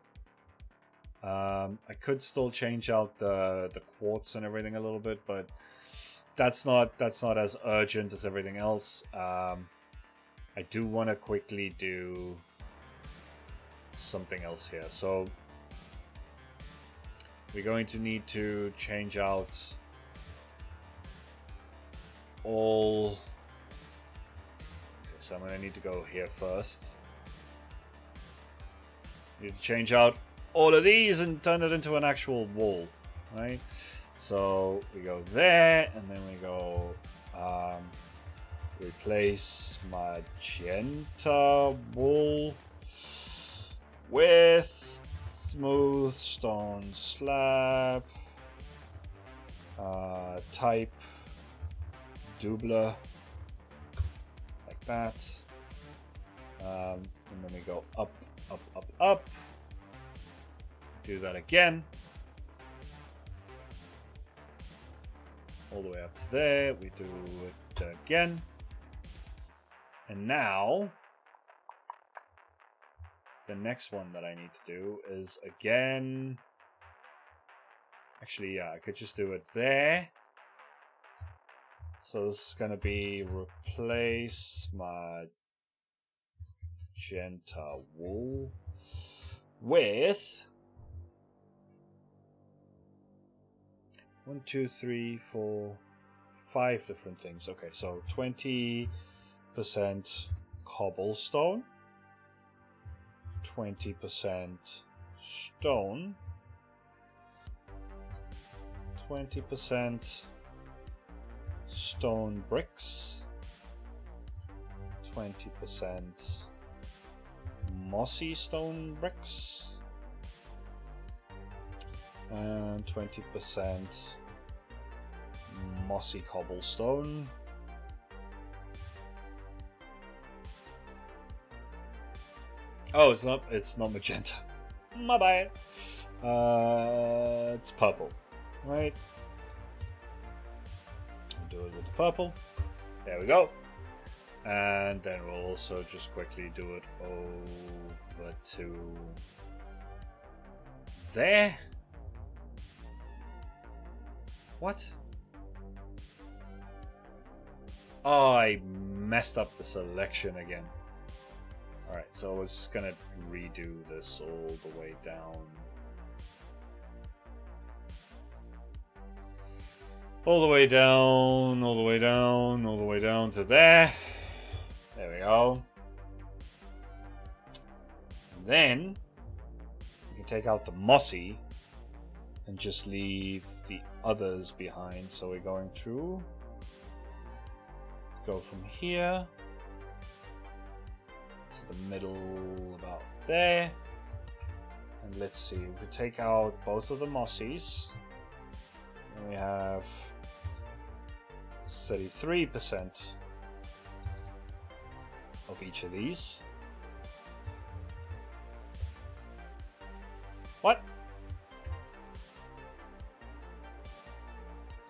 I could still change out the quartz and everything a little bit, but that's not as urgent as everything else. I do want to quickly do something else here. So we're going to need to change out all. Okay, so I'm going to need to go here first. Need to change out all of these and turn it into an actual wall, right? So we go there, and then we go replace magenta wool with smooth stone slab, type doubler, like that, and then we go up, up, up, up. Do that again. All the way up to there. We do it again. And now, the next one that I need to do is again. Actually, yeah, I could just do it there. So this is going to be replace magenta wool with 1, 2, 3, 4, 5 different things. Okay, so 20% cobblestone, 20% stone, 20% stone bricks, 20% mossy stone bricks, and 20% mossy cobblestone. Oh, it's not magenta. My bad. It's purple, right? I'll do it with the purple. There we go. And then we'll also just quickly do it over to there. What? Oh, I messed up the selection again. Alright, so we're just gonna redo this all the way down. All the way down, all the way down, all the way down to there. There we go. And then we can take out the mossy and just leave the others behind. So we're going to go from here to the middle about there. And let's see, we can take out both of the mossies. And we have 33% of each of these. What?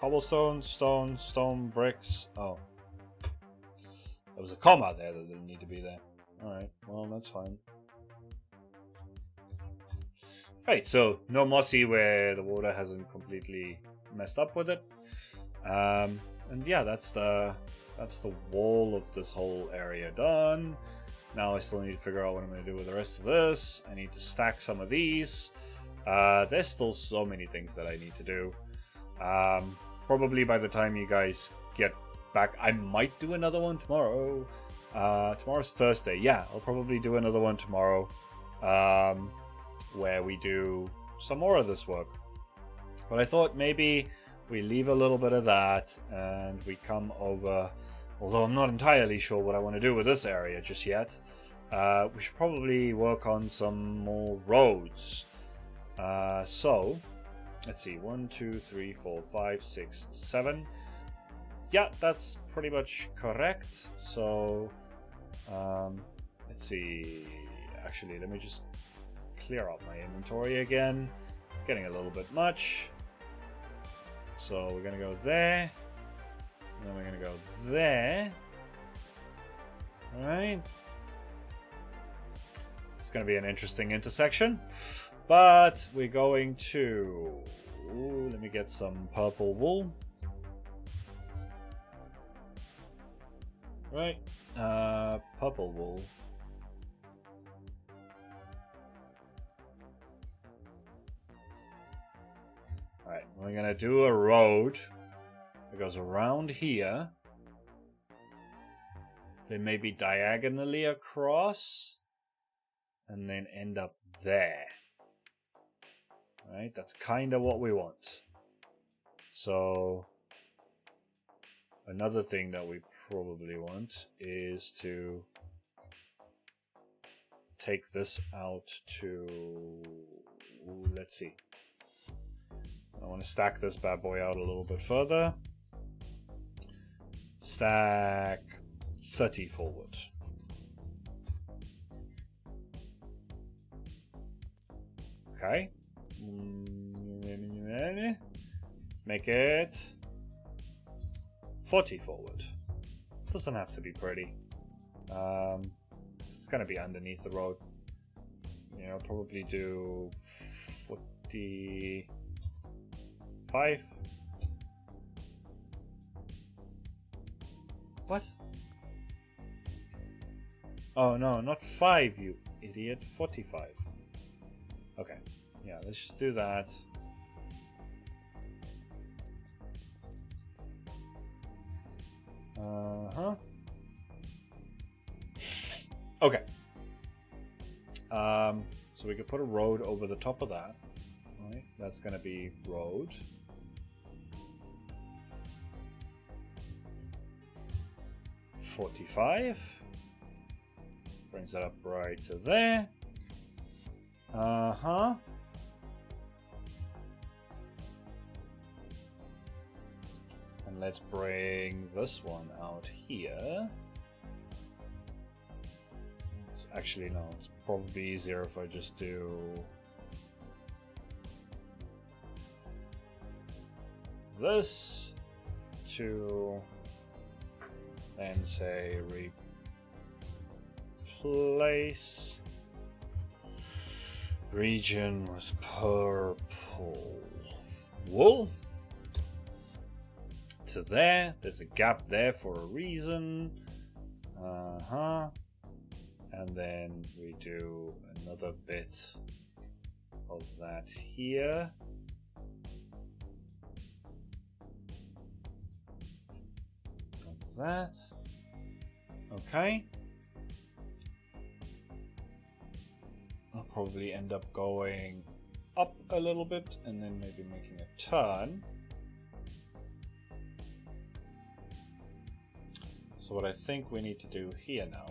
Cobblestone, stone, stone, bricks. Oh. There was a comma there that didn't need to be there. Alright, well, that's fine. Right, so no mossy where the water hasn't completely messed up with it. And yeah, that's the wall of this whole area done. Now I still need to figure out what I'm going to do with the rest of this. I need to stack some of these. There's still so many things that I need to do. Probably by the time you guys get back, I might do another one tomorrow. Tomorrow's Thursday. Yeah, I'll probably do another one tomorrow, where we do some more of this work. But I thought maybe we leave a little bit of that and we come over, although I'm not entirely sure what I want to do with this area just yet. We should probably work on some more roads. So let's see, 1, 2, 3, 4, 5, 6, 7. Yeah, that's pretty much correct. So let's see, actually let me just clear out my inventory again. It's getting a little bit much. So we're gonna go there, and then we're gonna go there. Alright. It's gonna be an interesting intersection. But we're going to... Ooh, let me get some purple wool. Right, purple wool. Alright, we're gonna do a road that goes around here. Then maybe diagonally across. And then end up there. Alright, that's kind of what we want. So another thing that we probably want is to take this out to, let's see. I want to stack this bad boy out a little bit further. Stack 30 forward. Okay. Make it 40 forward. Doesn't have to be pretty. It's gonna be underneath the road. You know, probably do 45. What? Oh no, not 5, you idiot. 45. Okay. Yeah, let's just do that. Uh-huh. Okay. So we could put a road over the top of that. Right, that's gonna be road. $45. Brings that up right to there. Uh-huh. And let's bring this one out here. Actually, no, it's probably easier if I just do this to then say replace region with purple wool to there. There's a gap there for a reason. Uh-huh. And then we do another bit of that here. Like that. Okay. I'll probably end up going up a little bit and then maybe making a turn. So what I think we need to do here now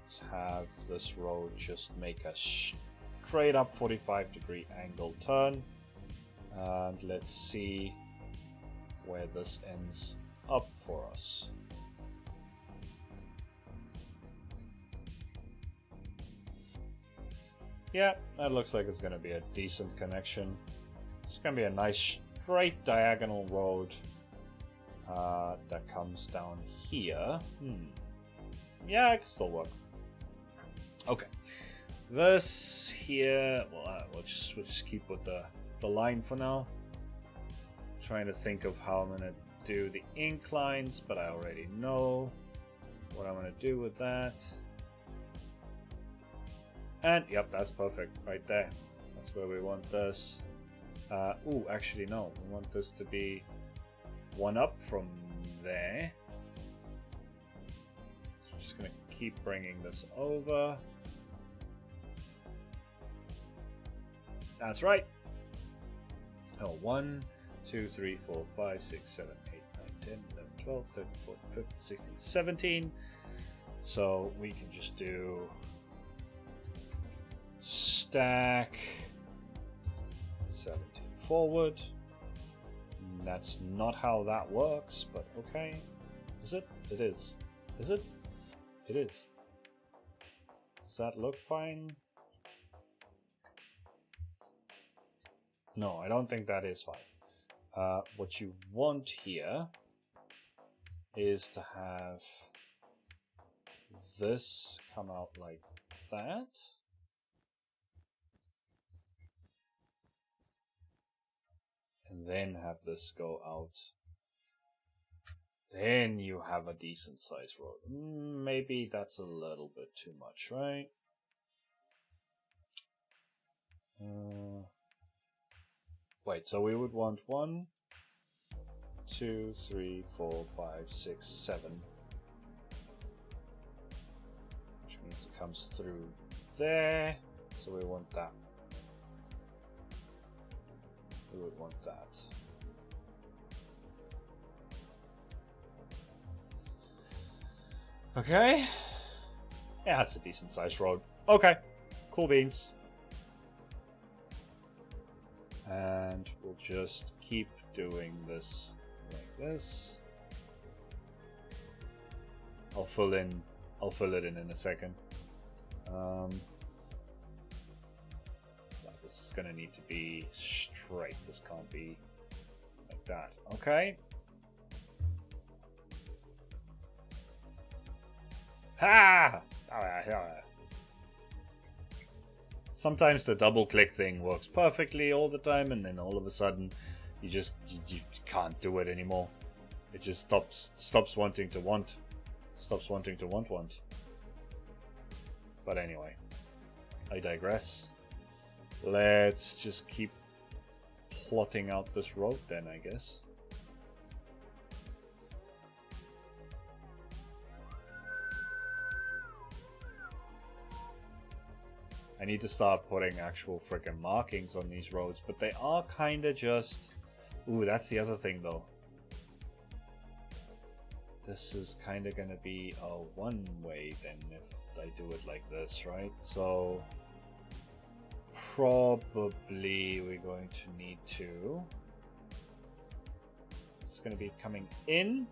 is have this road just make a straight up 45-degree angle turn. And let's see where this ends up for us. Yeah, that looks like it's going to be a decent connection. It's going to be a nice straight diagonal road that comes down here. Yeah, it can still work. Okay, this here. Well, we'll just keep with the line for now. Trying to think of how I'm going to do the inclines, but I already know what I'm going to do with that. And yep, that's perfect right there. That's where we want this. Ooh, actually no, we want this to be one up from there. So I'm just gonna keep bringing this over. That's right. Oh, 1, 2, 3, 4, 5, 6, 7, 8, 9, 10, 11, 12, 13, 14, 15, 16, 17. So we can just do stack 17 forward. That's not how that works, but okay. Is it? It is. Is it? It is. Does that look fine? No, I don't think that is fine. What you want here is to have this come out like that. And then have this go out. Then you have a decent sized road. Maybe that's a little bit too much, right? Wait, so we would want 1, 2, 3, 4, 5, 6, 7. Which means it comes through there. So we want that. We would want that. Okay. Yeah, that's a decent sized road. Okay. Cool beans. And we'll just keep doing this like this. I'll fill it in a second. This is gonna need to be straight. This can't be like that. Okay. Ha! Sometimes the double click thing works perfectly all the time, and then all of a sudden you can't do it anymore. It just stops wanting to want. Stops wanting to want. But anyway, I digress. Let's just keep plotting out this road then, I guess. I need to start putting actual freaking markings on these roads, but they are kind of just... Ooh, that's the other thing though. This is kind of going to be a one-way then if I do it like this, right? So probably we're going to need to... It's going to be coming in.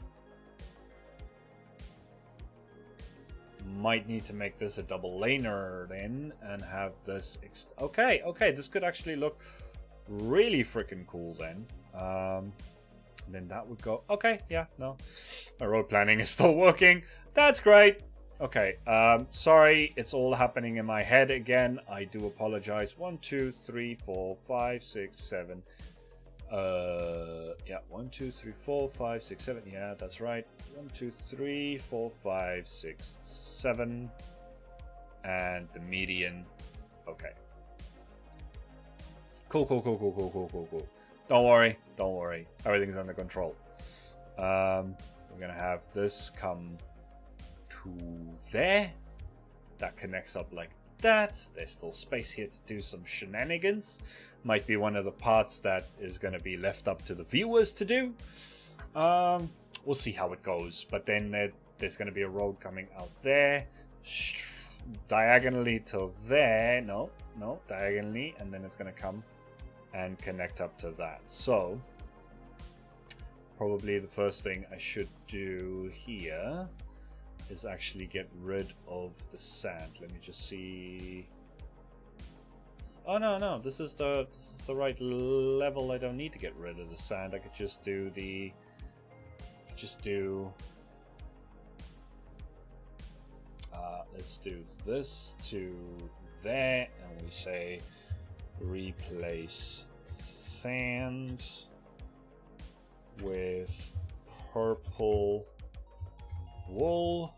Might need to make this a double laner then and have this... Okay, this could actually look really freaking cool then. Then that would go... Okay, yeah, no. My road planning is still working. That's great. Okay, sorry, it's all happening in my head again. I do apologize. 1, 2, 3, 4, 5, 6, 7. Yeah, 1, 2, 3, 4, 5, 6, 7. Yeah, that's right. 1, 2, 3, 4, 5, 6, 7. And the median. Okay. Cool. Don't worry. Everything's under control. We're gonna have this come to there. That connects up like that. There's still space here to do some shenanigans. Might be one of the parts that is going to be left up to the viewers to do. We'll see how it goes. But then there's going to be a road coming out there. Diagonally till there. No, diagonally. And then it's going to come and connect up to that. So, probably the first thing I should do here is actually get rid of the sand. Let me just see. Oh no, this is the right level. I don't need to get rid of the sand. I could just do let's do this to there, and we say replace sand with purple wool.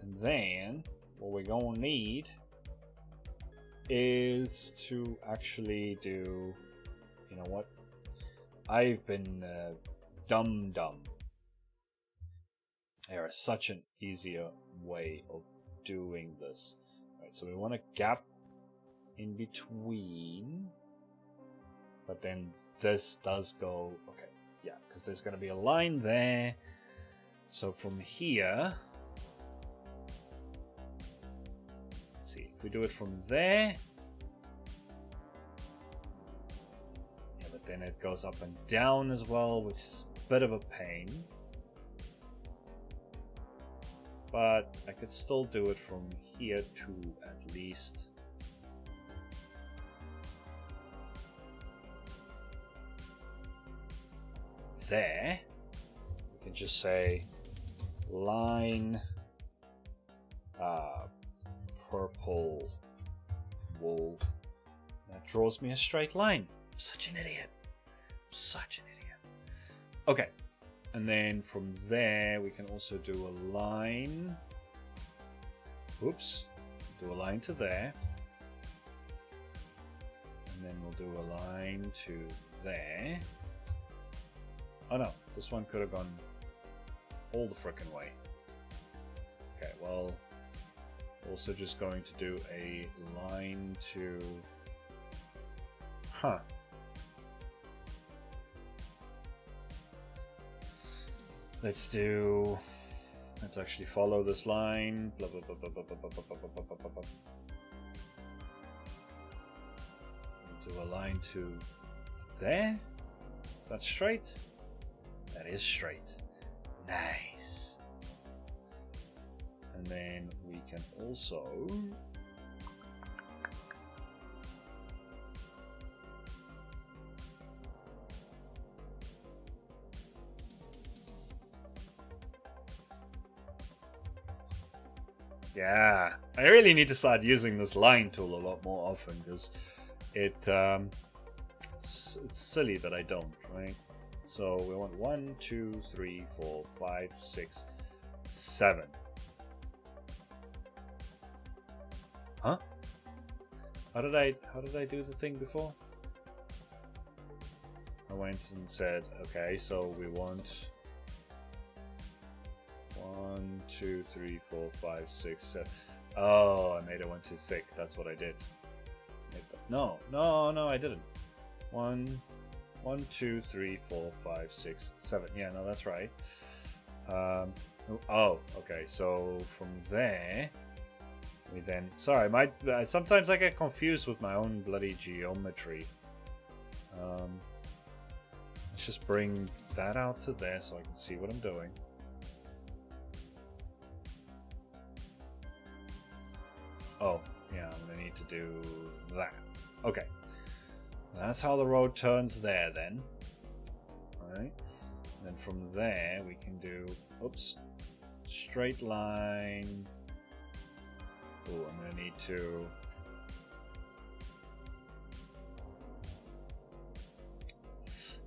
And then what we're gonna need is to actually do, you know what? I've been dumb. There is such an easier way of doing this. Right, so we want a gap in between, but then this does go, okay, yeah, because there's going to be a line there. So from here, let's see, if we do it from there, yeah, but then it goes up and down as well, which is a bit of a pain. But I could still do it from here to at least there. We can just say line purple wool. That draws me a straight line. I'm such an idiot. Okay. And then from there, we can also do a line. Oops. Do a line to there. And then we'll do a line to there. Oh no, this one could have gone all the frickin' way. Okay, well, also just going to do a line to... Let's actually follow this line. Blah, blah, blah, blah, blah, blah, blah, blah, blah, blah, blah, blah. Do a line to there. Is that straight? That is straight. Nice. And then we can also yeah, I really need to start using this line tool a lot more often because it it's silly that I don't, right? So we want 1, 2, 3, 4, 5, 6, 7. Huh? How did I do the thing before? I went and said, okay, so we want 1, 2, 3, 4, 5, 6, 7. Oh, I made it one too thick. That's what I did. No, I didn't. 1, 2, 3, 4, 5, 6, 7. Yeah, no, that's right. Oh, okay. So from there, we then. Sorry, sometimes I get confused with my own bloody geometry. Let's just bring that out to there so I can see what I'm doing. Oh, yeah, I'm gonna need to do that. Okay. That's how the road turns there then. Alright. Then from there we can do, oops, straight line. Oh, I'm gonna need to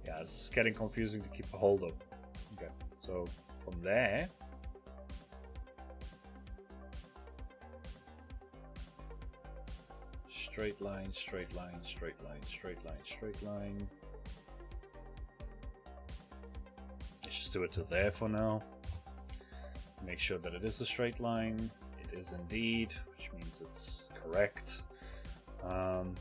yeah, it's getting confusing to keep a hold of. Okay, so from there straight line, straight line, straight line, straight line, straight line. Let's just do it to there for now. Make sure that it is a straight line. It is indeed, which means it's correct. And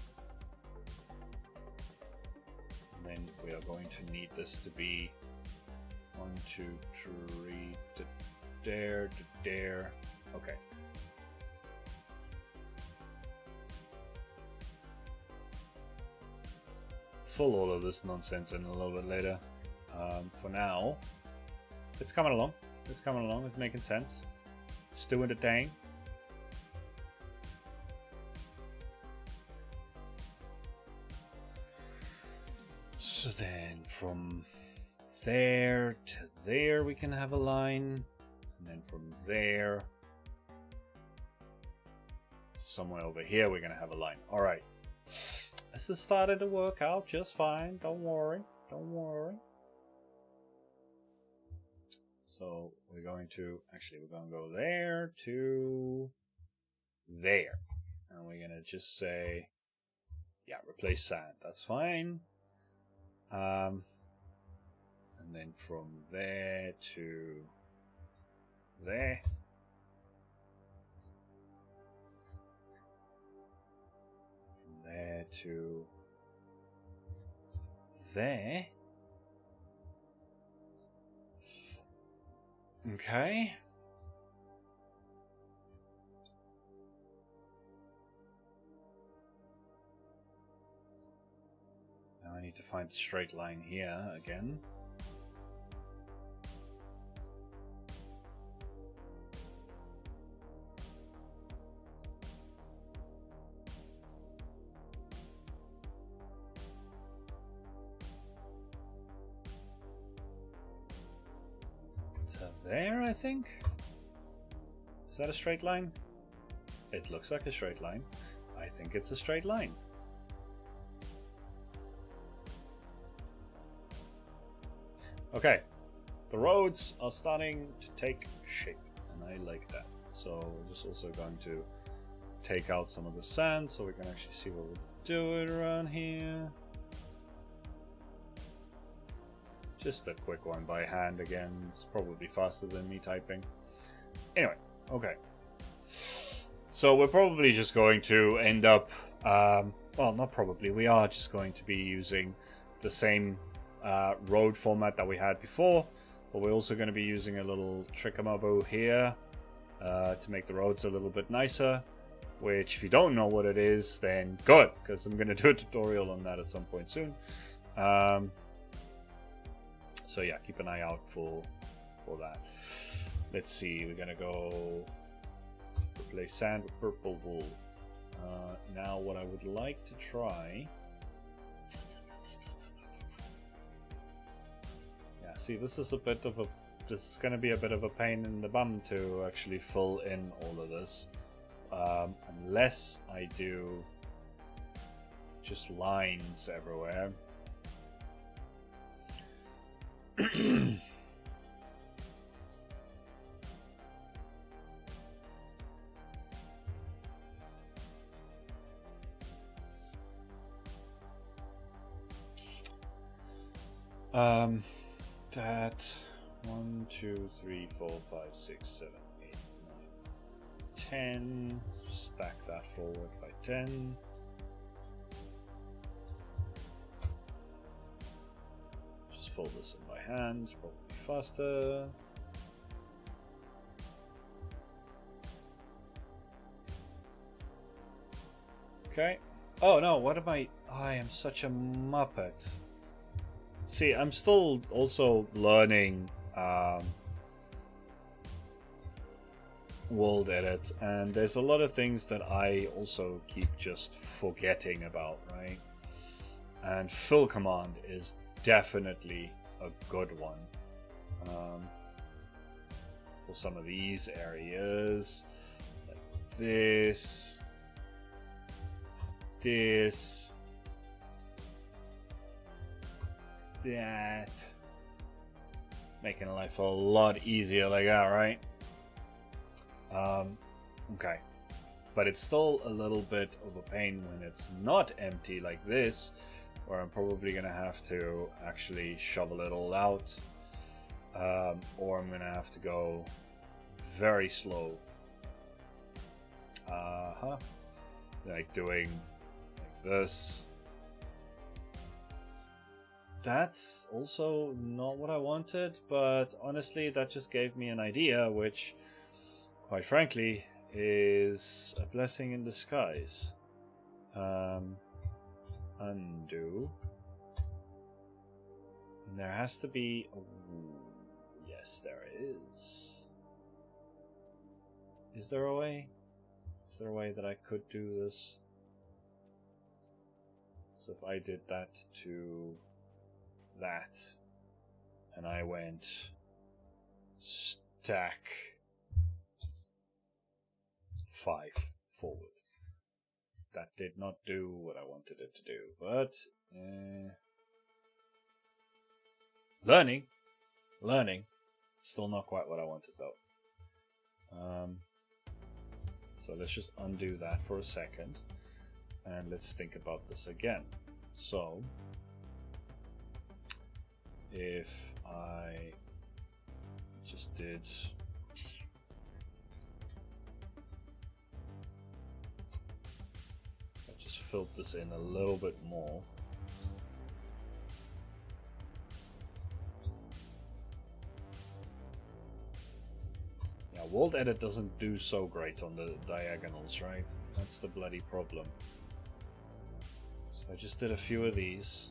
then we are going to need this to be 1, 2, 3 to there to there. Okay. Full all of this nonsense in a little bit later. For now, it's coming along. It's coming along. It's making sense. It's doing the thing. So then from there to there we can have a line. And then from there somewhere over here we're going to have a line. Alright. This has started to work out just fine. Don't worry. Don't worry. So we're going to, actually we're going to go there to there. And we're going to just say, yeah, replace sand. That's fine. And then from there to there. From there to there. Okay. Now I need to find the straight line here again. There, I think. Is that a straight line? It looks like a straight line. I think it's a straight line. Okay, the roads are starting to take shape, and I like that. So we're just also going to take out some of the sand so we can actually see what we're doing around here. Just a quick one by hand again. It's probably faster than me typing. Anyway, okay. So we're probably just going to end up... well, not probably. We are just going to be using the same road format that we had before. But we're also going to be using a little trickamabo here to make the roads a little bit nicer. Which, if you don't know what it is, then good. Because I'm going to do a tutorial on that at some point soon. So yeah, keep an eye out for that. Let's see, we're gonna go replace sand with purple wool. Now what I would like to try... Yeah, see, this is gonna be a bit of a pain in the bum to actually fill in all of this. Unless I do just lines everywhere. That 1, 2, 3, 4, 5, 6, 7, 8, 9, 10. Stack that forward by 10. Just fold this in by hand, probably faster. Okay. Oh no, what am I? I am such a muppet. See, I'm still also learning world edit, and there's a lot of things that I also keep just forgetting about, right? And fill command is definitely a good one for some of these areas, like this, that, making life a lot easier like that, right? Okay, but it's still a little bit of a pain when it's not empty like this, where I'm probably gonna have to actually shovel it all out, or I'm gonna have to go very slow, like doing like this. That's also not what I wanted, but honestly that just gave me an idea, which quite frankly is a blessing in disguise. Undo. And there has to be a... Yes, there is. Is there a way? Is there a way that I could do this? So if I did that to that, and I went stack 5 forward. That did not do what I wanted it to do, but learning. Still not quite what I wanted though. So let's just undo that for a second, and let's think about this again. So if I just did filled this in a little bit more. Yeah, world edit doesn't do so great on the diagonals, right? That's the bloody problem. So I just did a few of these.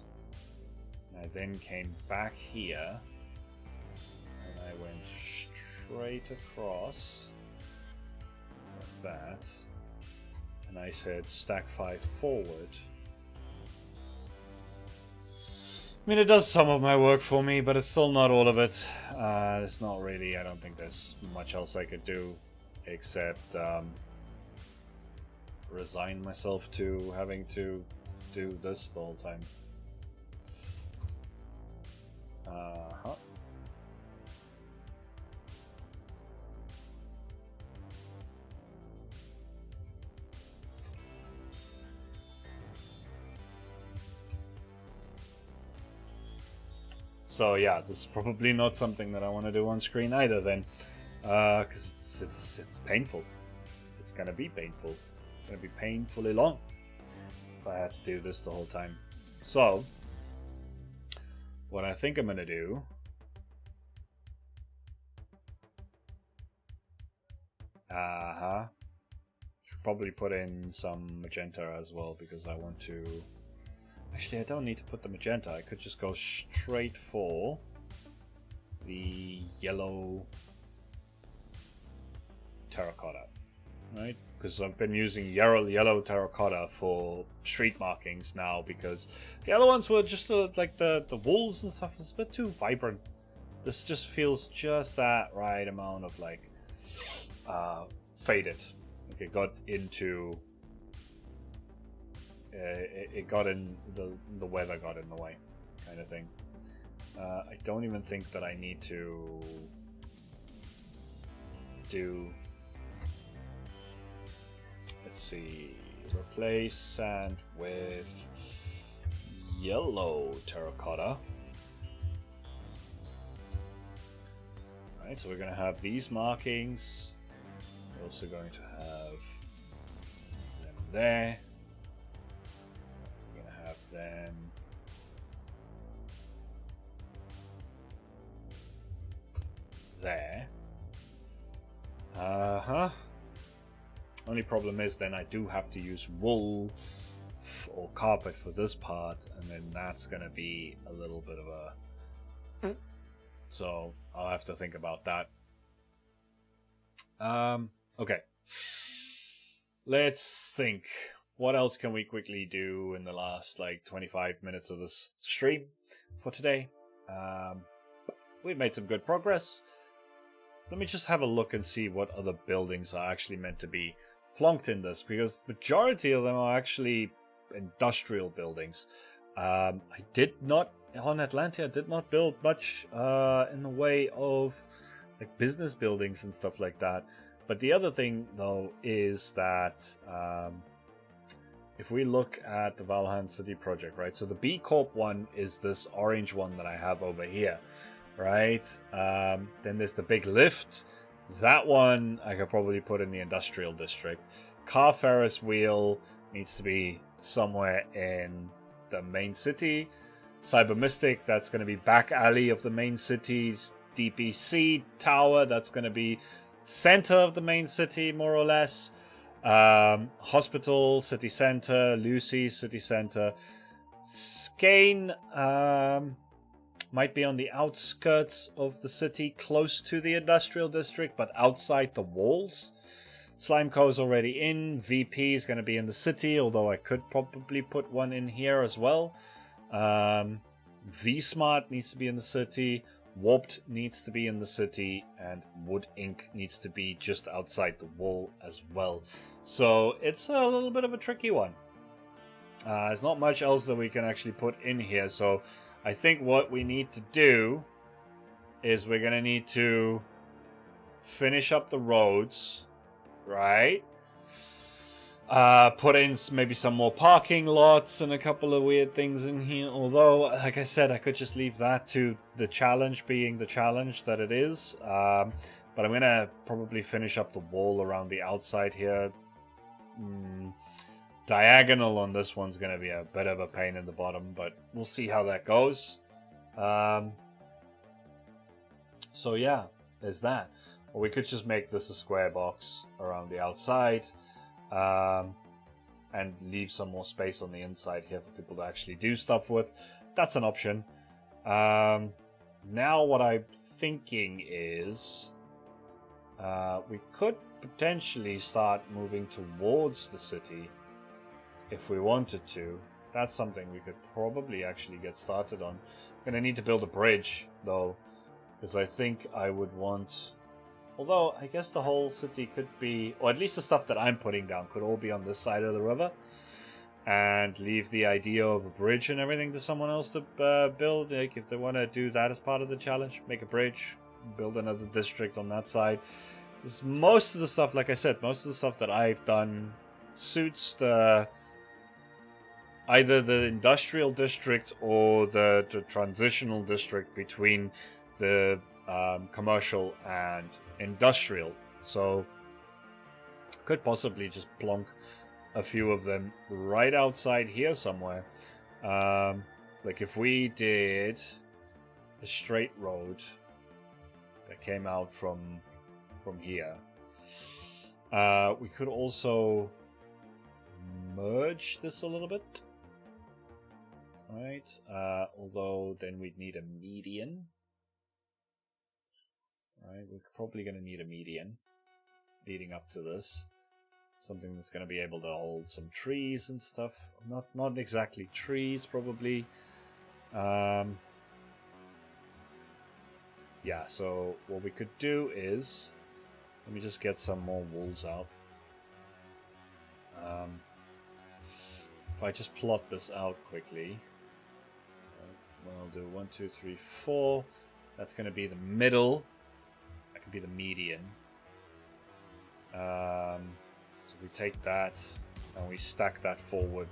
And I then came back here and I went straight across like that. And I said stack 5 forward. I mean, it does some of my work for me, but it's still not all of it. It's not really, I don't think there's much else I could do except resign myself to having to do this the whole time. So yeah, this is probably not something that I want to do on screen either then, because it's painful. It's gonna be painful. It's gonna be painfully long if I have to do this the whole time. So what I think I'm gonna do should probably put in some magenta as well, because I want to... Actually, I don't need to put the magenta. I could just go straight for the yellow terracotta, right? Because I've been using yellow terracotta for street markings now, because the other ones were just like the walls and stuff was a bit too vibrant. This just feels just that right amount of like faded. Like it got into it got in the weather got in the way, kind of thing. I don't even think that I need to do. Let's see. Replace sand with yellow terracotta. Alright, so we're going to have these markings. We're also going to have them there. We're going to have them there. Only problem is then I do have to use wool or carpet for this part, and then that's gonna be a little bit of a... So I'll have to think about that. Okay. Let's think. What else can we quickly do in the last like 25 minutes of this stream for today? We've made some good progress. Let me just have a look and see what other buildings are actually meant to be plonked in this, because the majority of them are actually industrial buildings. I did not, on Atlantia, I did not build much in the way of like business buildings and stuff like that. But the other thing, though, is that if we look at the Valhan City project, right? So the B Corp one is this orange one that I have over here. Right, then there's the big lift. That one I could probably put in the industrial district. Car Ferris wheel needs to be somewhere in the main city. Cyber Mystic, that's going to be back alley of the main city. DPC tower, that's going to be center of the main city, more or less. Hospital, city center. Lucy, city center. Skane, might be on the outskirts of the city, close to the industrial district, but outside the walls. Slimeco's already in. VP is going to be in the city, although I could probably put one in here as well. V-Smart needs to be in the city. Warped needs to be in the city. And Wood Inc. needs to be just outside the wall as well. So it's a little bit of a tricky one. There's not much else that we can actually put in here, so I think what we need to do is we're going to need to finish up the roads, right? Put in maybe some more parking lots and a couple of weird things in here. Although, like I said, I could just leave that to the challenge being the challenge that it is. But I'm going to probably finish up the wall around the outside here. Diagonal on this one's going to be a bit of a pain in the bottom, but we'll see how that goes. So yeah, there's that. Or we could just make this a square box around the outside, and leave some more space on the inside here for people to actually do stuff with. That's an option. Now what I'm thinking is we could potentially start moving towards the city if we wanted to. That's something we could probably actually get started on. I'm gonna need to build a bridge though, because I think I would want, although I guess the whole city could be, or at least the stuff that I'm putting down could all be on this side of the river, and leave the idea of a bridge and everything to someone else to build. Like if they want to do that as part of the challenge, make a bridge, build another district on that side. Most of the stuff, like I said, most of the stuff that I've done suits the either the industrial district or the transitional district between the commercial and industrial. So could possibly just plonk a few of them right outside here somewhere. Like if we did a straight road that came out from here, we could also merge this a little bit. Right, although then we'd need a median. Right, we're probably going to need a median leading up to this. Something that's going to be able to hold some trees and stuff. Not exactly trees, probably. Yeah, so what we could do is, let me just get some more walls out. if I just plot this out quickly, I'll do 1, 2, 3, 4. That's going to be the middle. That can be the median. So we take that and we stack that forward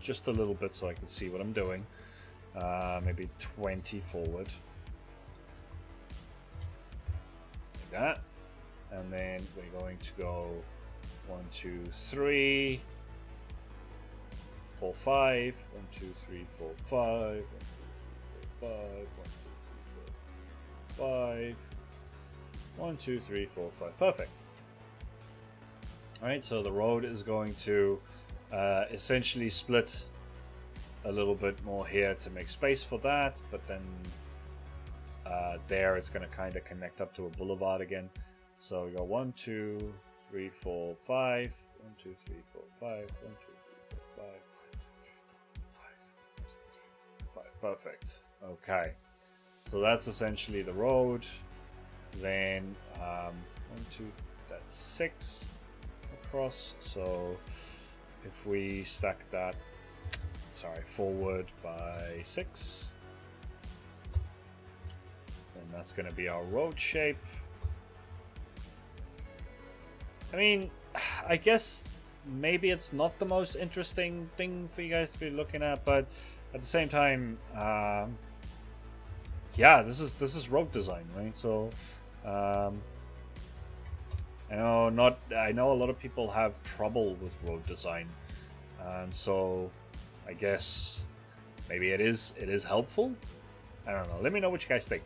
just a little bit so I can see what I'm doing. Maybe 20 forward. Like that. And then we're going to go 1, 2, 3, 4, 5. 1, 2, 3, 4, 5. 1, 2, 3, 4, 5. 1, 2, 3, 4, 5. 1, 2, 3, 4, 5. Perfect. Alright, so the road is going to essentially split a little bit more here to make space for that, but then there it's going to kind of connect up to a boulevard again. So we go 1, 2, 3, 4, 5. 1, 2, 3, 4, 5. 1, 2, 3, 4, 5. 5. Perfect. Okay. So that's essentially the road. Then 1, 2, that's 6 across. So if we stack that, forward by 6, then that's going to be our road shape. I mean, I guess maybe it's not the most interesting thing for you guys to be looking at, but at the same time, yeah, this is road design, right? So I know a lot of people have trouble with road design, and so I guess maybe it is helpful. I don't know. Let me know what you guys think.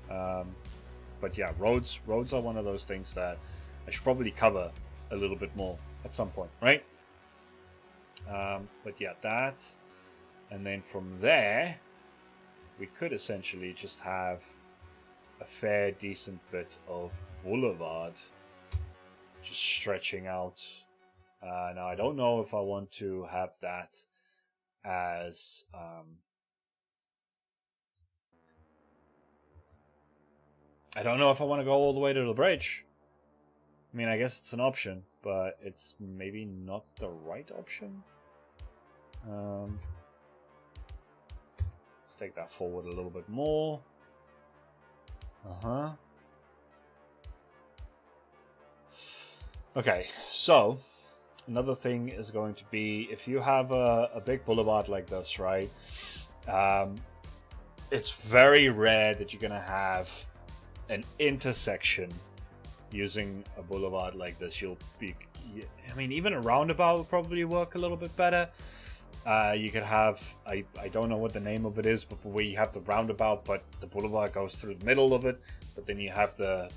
But yeah, roads are one of those things that I should probably cover a little bit more at some point, right? But yeah, that, and then from there we could essentially just have a fair decent bit of boulevard just stretching out. Now I don't know if I want to have that as I don't know if I want to go all the way to the bridge. I mean, I guess it's an option, but it's maybe not the right option. Let's take that forward a little bit more. Okay, so another thing is going to be, if you have a big boulevard like this, right? It's very rare that you're gonna have an intersection using a boulevard like this. You'll be, I mean, even a roundabout would probably work a little bit better. You could have, I don't know what the name of it is, but where you have the roundabout, but the boulevard goes through the middle of it. But then you have the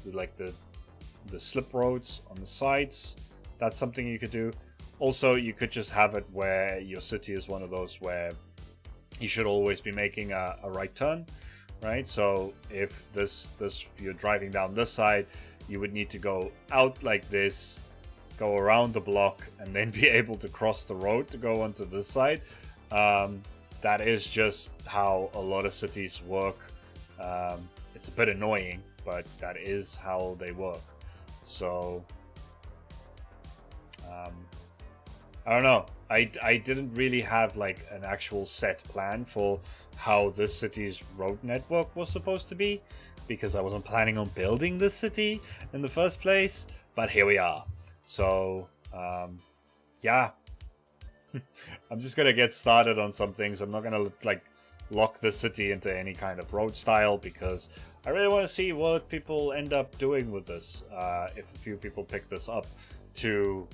slip roads on the sides. That's something you could do. Also, you could just have it where your city is one of those where you should always be making a right turn, right? So if you're driving down this side, you would need to go out like this, go around the block, and then be able to cross the road to go onto this side. That is just how a lot of cities work. It's a bit annoying, but that is how they work. So I don't know. I didn't really have like an actual set plan for how this city's road network was supposed to be, because I wasn't planning on building this city in the first place, but here we are. So yeah, I'm just gonna get started on some things. I'm not gonna like lock the city into any kind of road style, because I really want to see what people end up doing with this, if a few people pick this up to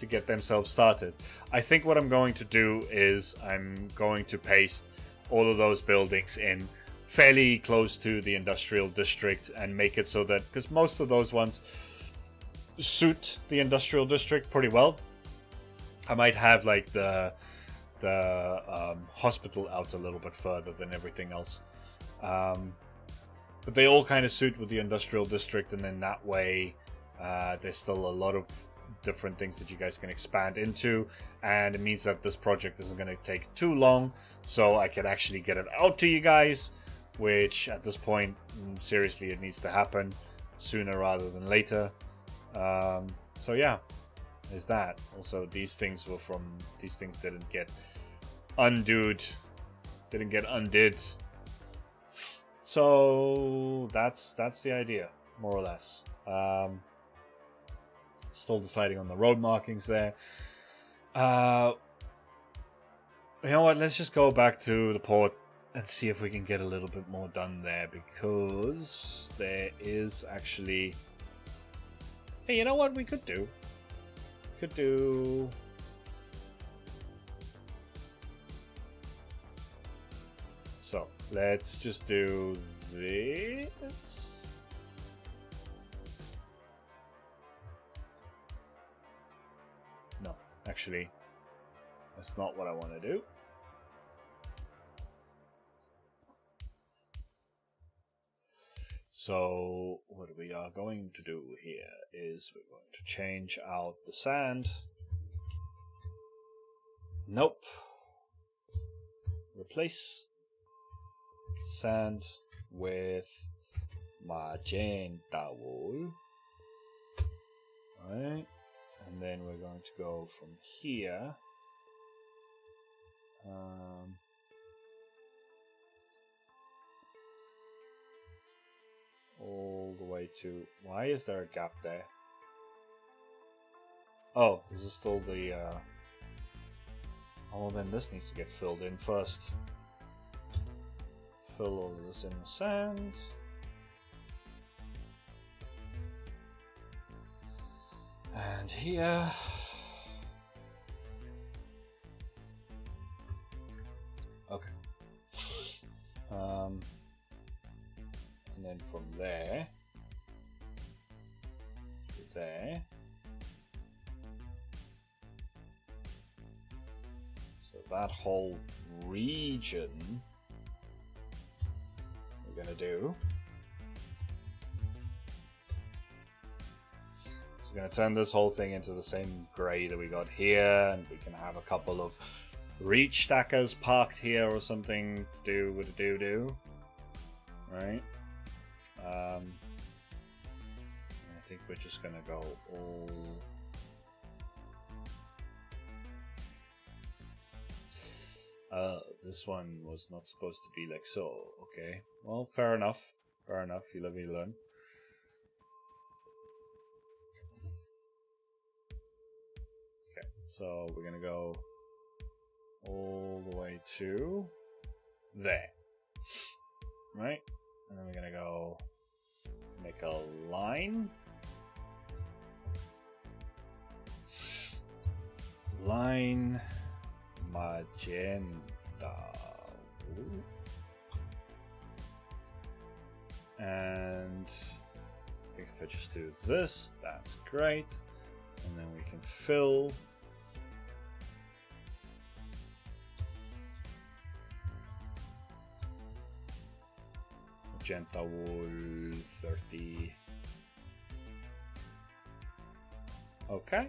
get themselves started. I think what I'm going to do is I'm going to paste all of those buildings in fairly close to the industrial district and make it so that, because most of those ones suit the industrial district pretty well. I might have like the hospital out a little bit further than everything else, but they all kind of suit with the industrial district, and then that way there's still a lot of different things that you guys can expand into, and it means that this project isn't going to take too long, so I can actually get it out to you guys, which at this point, seriously, it needs to happen sooner rather than later. So yeah, is that. Also, these things didn't get undid. So that's the idea, more or less. Still deciding on the road markings there. You know what? Let's just go back to the port and see if we can get a little bit more done there, because there is actually... Hey, you know what we could do? So, let's just do this. No, actually, that's not what I want to do. So what we are going to do here is we're going to change out the sand. Nope. Replace sand with magenta wool. Alright. And then we're going to go from here. All the way to... Why is there a gap there? Oh, this is still the... Oh, then this needs to get filled in first. Fill all of this in with sand. And here... Okay. And then from there to there. So that whole region we're gonna do. So we're gonna turn this whole thing into the same grey that we got here, and we can have a couple of reach stackers parked here or something to do with the doo-doo. Right? I think we're just gonna go all... This one was not supposed to be like so. Okay, well, fair enough. Fair enough, you live, you learn. Okay, so we're gonna go all the way to there. Right? And then we're gonna go make a line. Line magenta. Ooh. And I think if I just do this, that's great. And then we can fill. Magenta wool 30. Okay,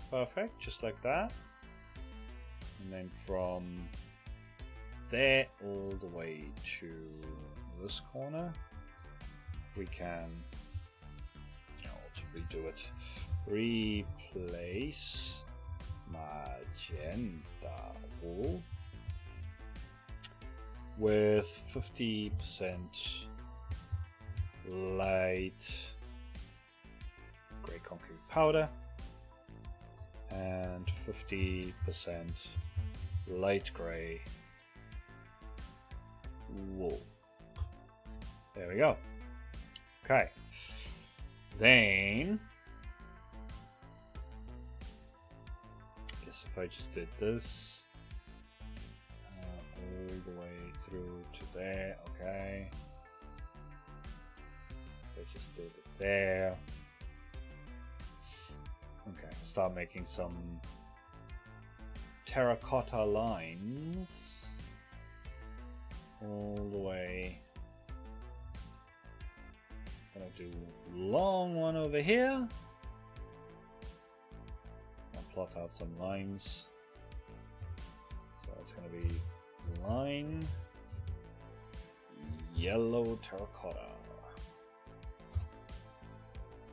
perfect, just like that. And then from there all the way to this corner, we can, to redo it, replace magenta wool with 50% light grey concrete powder and 50% light grey wool. There we go. Okay. Then, I guess if I just did this all the way through to there, okay. I just did it there. Okay, start making some terracotta lines all the way. Gonna do long one over here. I'll plot out some lines. So it's gonna be line yellow terracotta.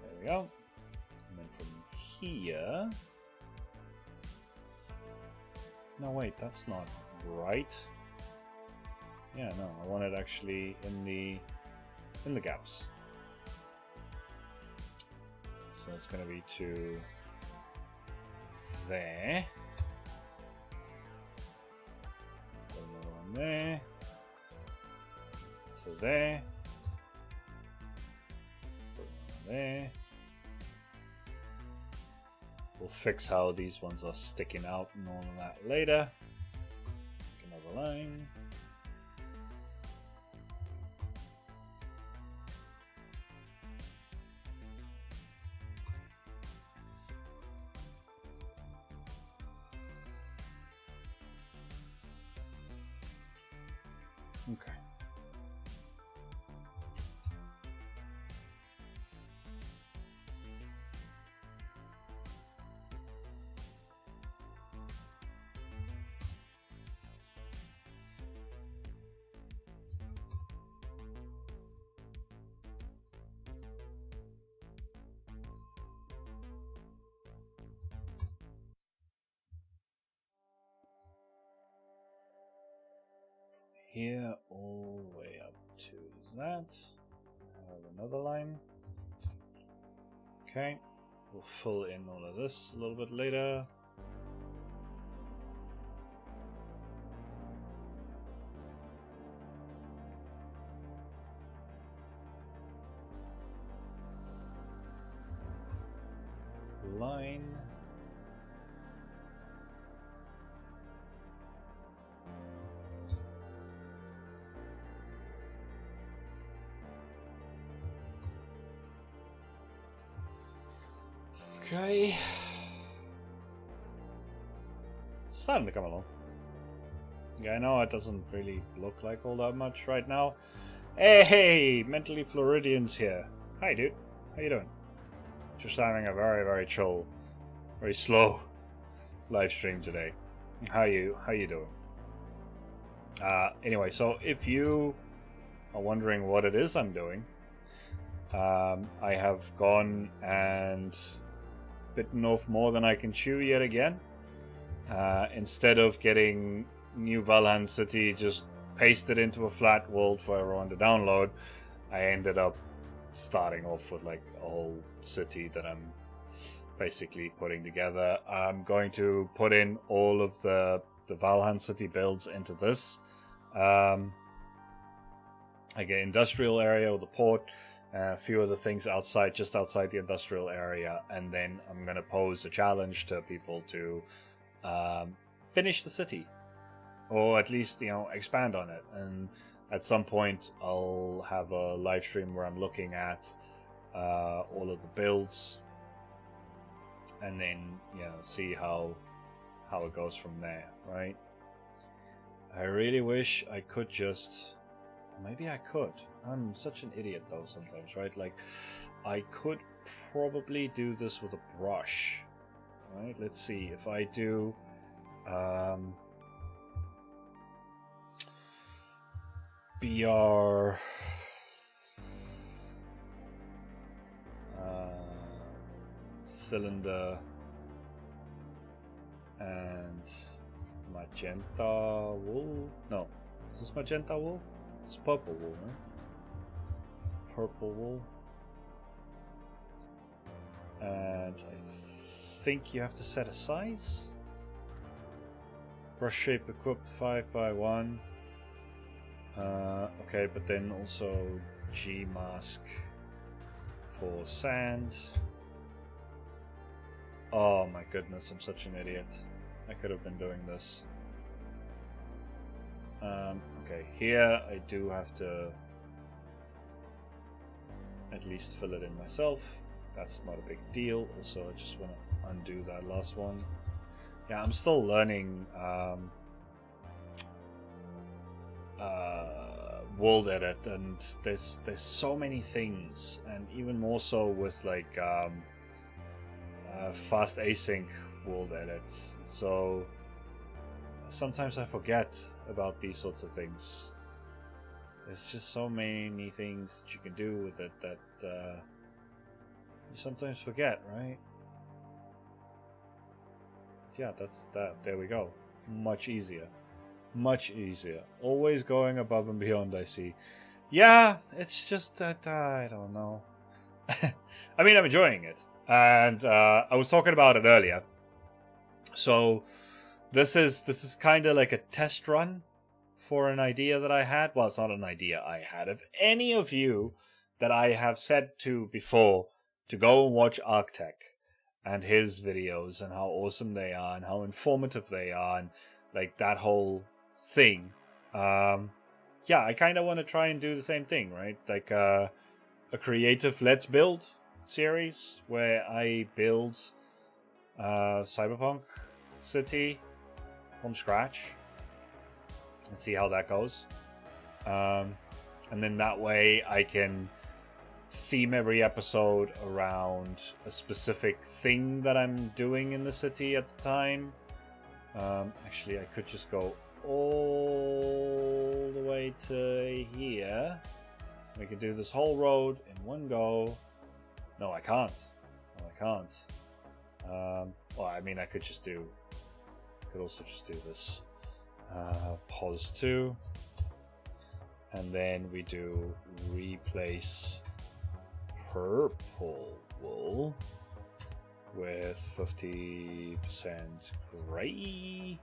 There we go. And then from here No, wait, that's not right. Yeah, no, I want it actually in the gaps. So it's going to be to there. Put another one there. To there. Put one there. We'll fix how these ones are sticking out and all of that later. Another line. Okay. Here all the way up to that. I have another line. Okay, we'll fill in all of this a little bit later. Line. Okay. Starting to come along. Yeah, I know it doesn't really look like all that much right now. Hey, Mentally Floridian's here. Hi, dude. How you doing? Just having a very, very chill, very slow live stream today. How you doing? Anyway, so if you are wondering what it is I'm doing, I have gone and bitten off more than I can chew yet again. Instead of getting new Valhan City just pasted into a flat world for everyone to download, I ended up starting off with like a whole city that I'm basically putting together. I'm going to put in all of the Valhan City builds into this. I get industrial area with the port, a few other things outside, just outside the industrial area, and then I'm going to pose a challenge to people to finish the city, or at least, you know, expand on it. And at some point I'll have a live stream where I'm looking at all of the builds, and then, you know, see how it goes from there, right? I really wish I could just... Maybe I could. I'm such an idiot though sometimes, right? Like, I could probably do this with a brush, right? Let's see if I do BR cylinder and magenta wool. No, is this magenta wool? It's purple wool, right? Purple wool. And I think you have to set a size. Brush shape equipped 5x1. Okay, but then also G mask for sand. Oh my goodness, I'm such an idiot. I could have been doing this. Okay, here I do have to at least fill it in myself. That's not a big deal. Also, I just want to undo that last one. Yeah, I'm still learning world edit, and there's so many things, and even more so with like fast async world edits. So sometimes I forget about these sorts of things. There's just so many things that you can do with it that you sometimes forget, right? Yeah, that's that. There we go. much easier. Much easier. Always going above and beyond, I see. Yeah, it's just that I don't know. I mean, I'm enjoying it. And I was talking about it earlier. So this is kind of like a test run for an idea that I had. Well, it's not an idea I had. If any of you that I have said to before to go and watch Arctech and his videos and how awesome they are and how informative they are and like that whole thing, yeah, I kind of want to try and do the same thing, right? Like a creative Let's Build series where I build Cyberpunk city from scratch and see how that goes. And then that way I can theme every episode around a specific thing that I'm doing in the city at the time. Actually, I could just go all the way to here. We could do this whole road in one go. No, I can't. No, I can't. Well, I mean, I could just do... could also just do this. Pause 2. And then we do replace purple wool with 50% gray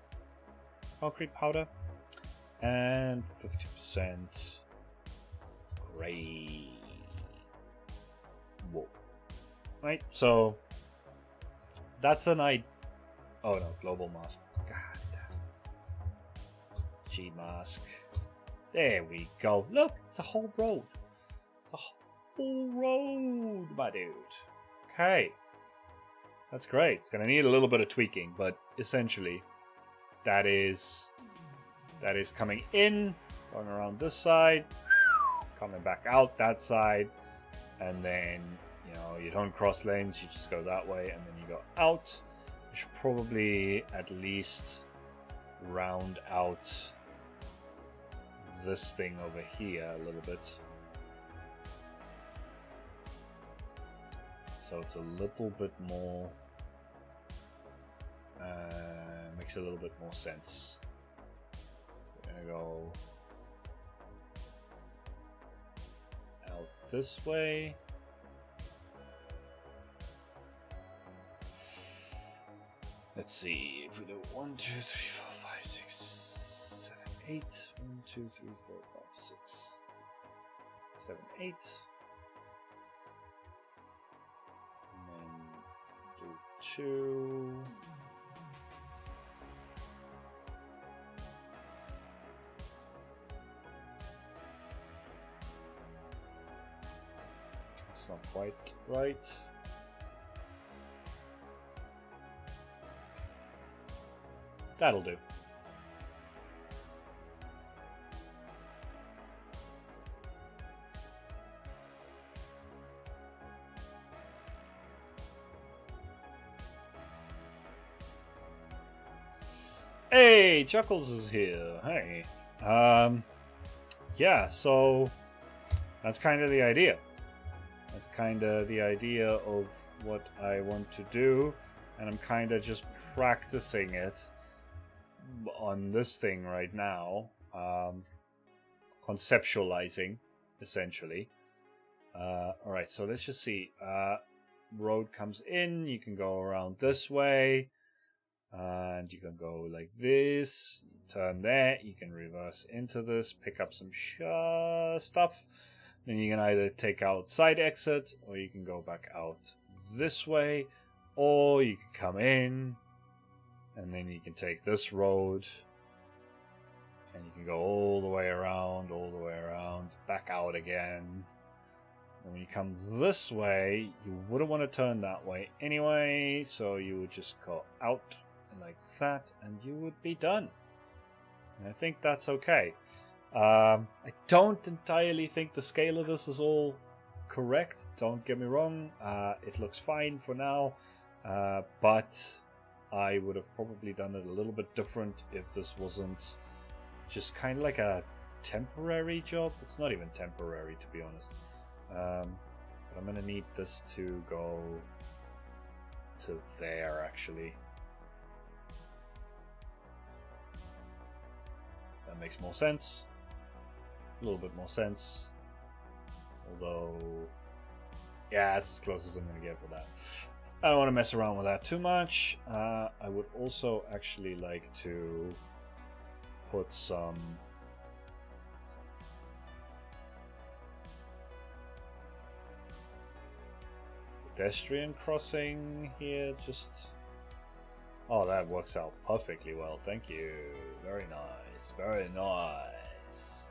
concrete powder and 50% gray wool. Right, so that's an idea. Oh no, global mask. God damn. G mask. There we go. Look, it's a whole road. It's a whole road, my dude. Okay. That's great. It's going to need a little bit of tweaking, but essentially that is coming in, going around this side, coming back out that side, and then, you know, you don't cross lanes, you just go that way, and then you go out. You should probably at least round out this thing over here a little bit. So it's a little bit more, makes a little bit more sense. We're gonna go out this way. Let's see, if we do 1, 2, 3, 4, 5, 6, 7, 8. 1, 2, 3, 4, 5, 6, 7, 8. And then do 2. It's not quite right. That'll do. Hey, Chuckles is here. Hey. Yeah, so that's kind of the idea. That's kind of the idea of what I want to do, and I'm kind of just practicing it on this thing right now, conceptualizing essentially. Alright, so let's just see. Road comes in, you can go around this way, and you can go like this, turn there, you can reverse into this, pick up some stuff, then you can either take out side exit, or you can go back out this way, or you can come in, and then you can take this road, and you can go all the way around, back out again. And when you come this way, you wouldn't want to turn that way anyway, so you would just go out like that, and you would be done. And I think that's okay. I don't entirely think the scale of this is all correct, don't get me wrong. It looks fine for now, but I would have probably done it a little bit different if this wasn't just kind of like a temporary job. It's not even temporary, to be honest. But I'm going to need this to go to there, actually. makes more sense. A little bit more sense. Although, yeah, that's as close as I'm going to get with that. I don't want to mess around with that too much. I would also actually like to put some Pedestrian Crossing here. Just, oh, that works out perfectly well. Thank you. Very nice. Very nice.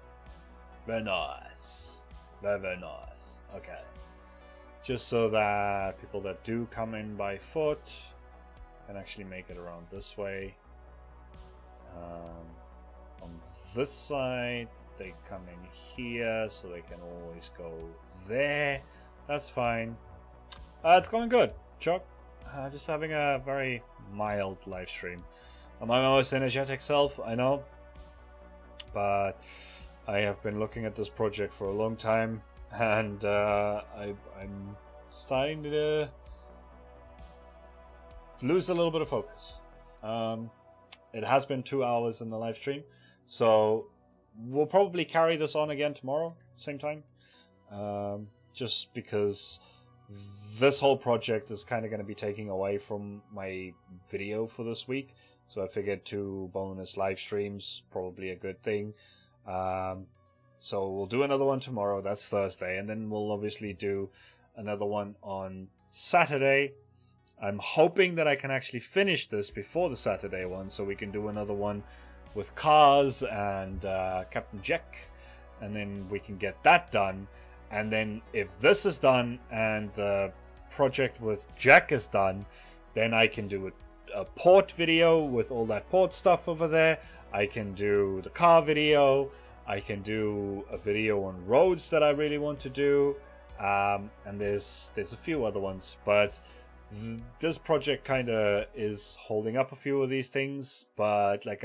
Very nice. Very, very nice. Okay. Just so that people that do come in by foot can actually make it around this way. On this side, they come in here, so they can always go there. That's fine. It's going good, Chuck. Just having a very mild live stream. I'm my most energetic self, I know. But I have been looking at this project for a long time, and I'm starting to lose a little bit of focus. It has been 2 hours in the live stream, so we'll probably carry this on again tomorrow, same time. Just because this whole project is kind of going to be taking away from my video for this week, so I figured 2 bonus live streams, probably a good thing. So we'll do another one tomorrow, that's Thursday, and then we'll obviously do another one on Saturday. I'm hoping that I can actually finish this before the Saturday one, so we can do another one with Cars and Captain Jack, and then we can get that done. And then if this is done and the project with Jack is done, then I can do a port video with all that port stuff over there. I can do the car video. I can do a video on roads that I really want to do. And there's a few other ones, but this project kind of is holding up a few of these things. But like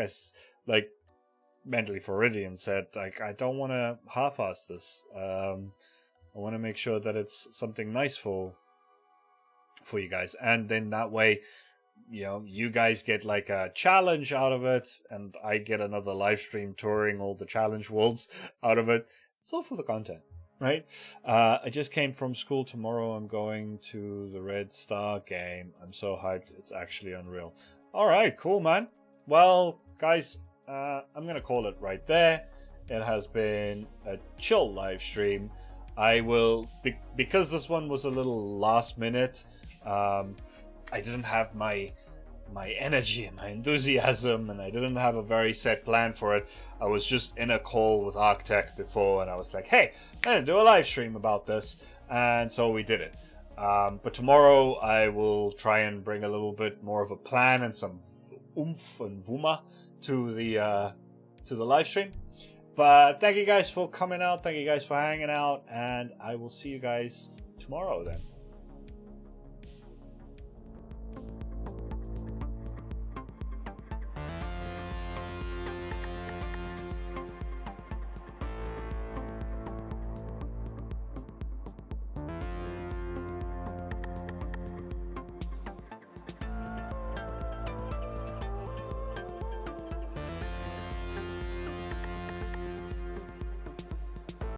Mentally Floridian said, like, I don't want to half-ass this. I want to make sure that it's something nice for you guys, and then that way, you know, you guys get like a challenge out of it, and I get another live stream touring all the challenge worlds out of it. It's all for the content, right? I just came from school. Tomorrow I'm going to the Red Star game. I'm so hyped. It's actually unreal. All right, cool, man. Well, guys, I'm gonna call it right there. It has been a chill live stream. I will, because this one was a little last minute, I didn't have my energy and my enthusiasm, and I didn't have a very set plan for it. I was just in a call with Architect before, and I was like, hey, I'm gonna do a live stream about this, and so we did it. But tomorrow I will try and bring a little bit more of a plan and some oomph and vuma to the live stream. But thank you guys for coming out. Thank you guys for hanging out. And I will see you guys tomorrow then.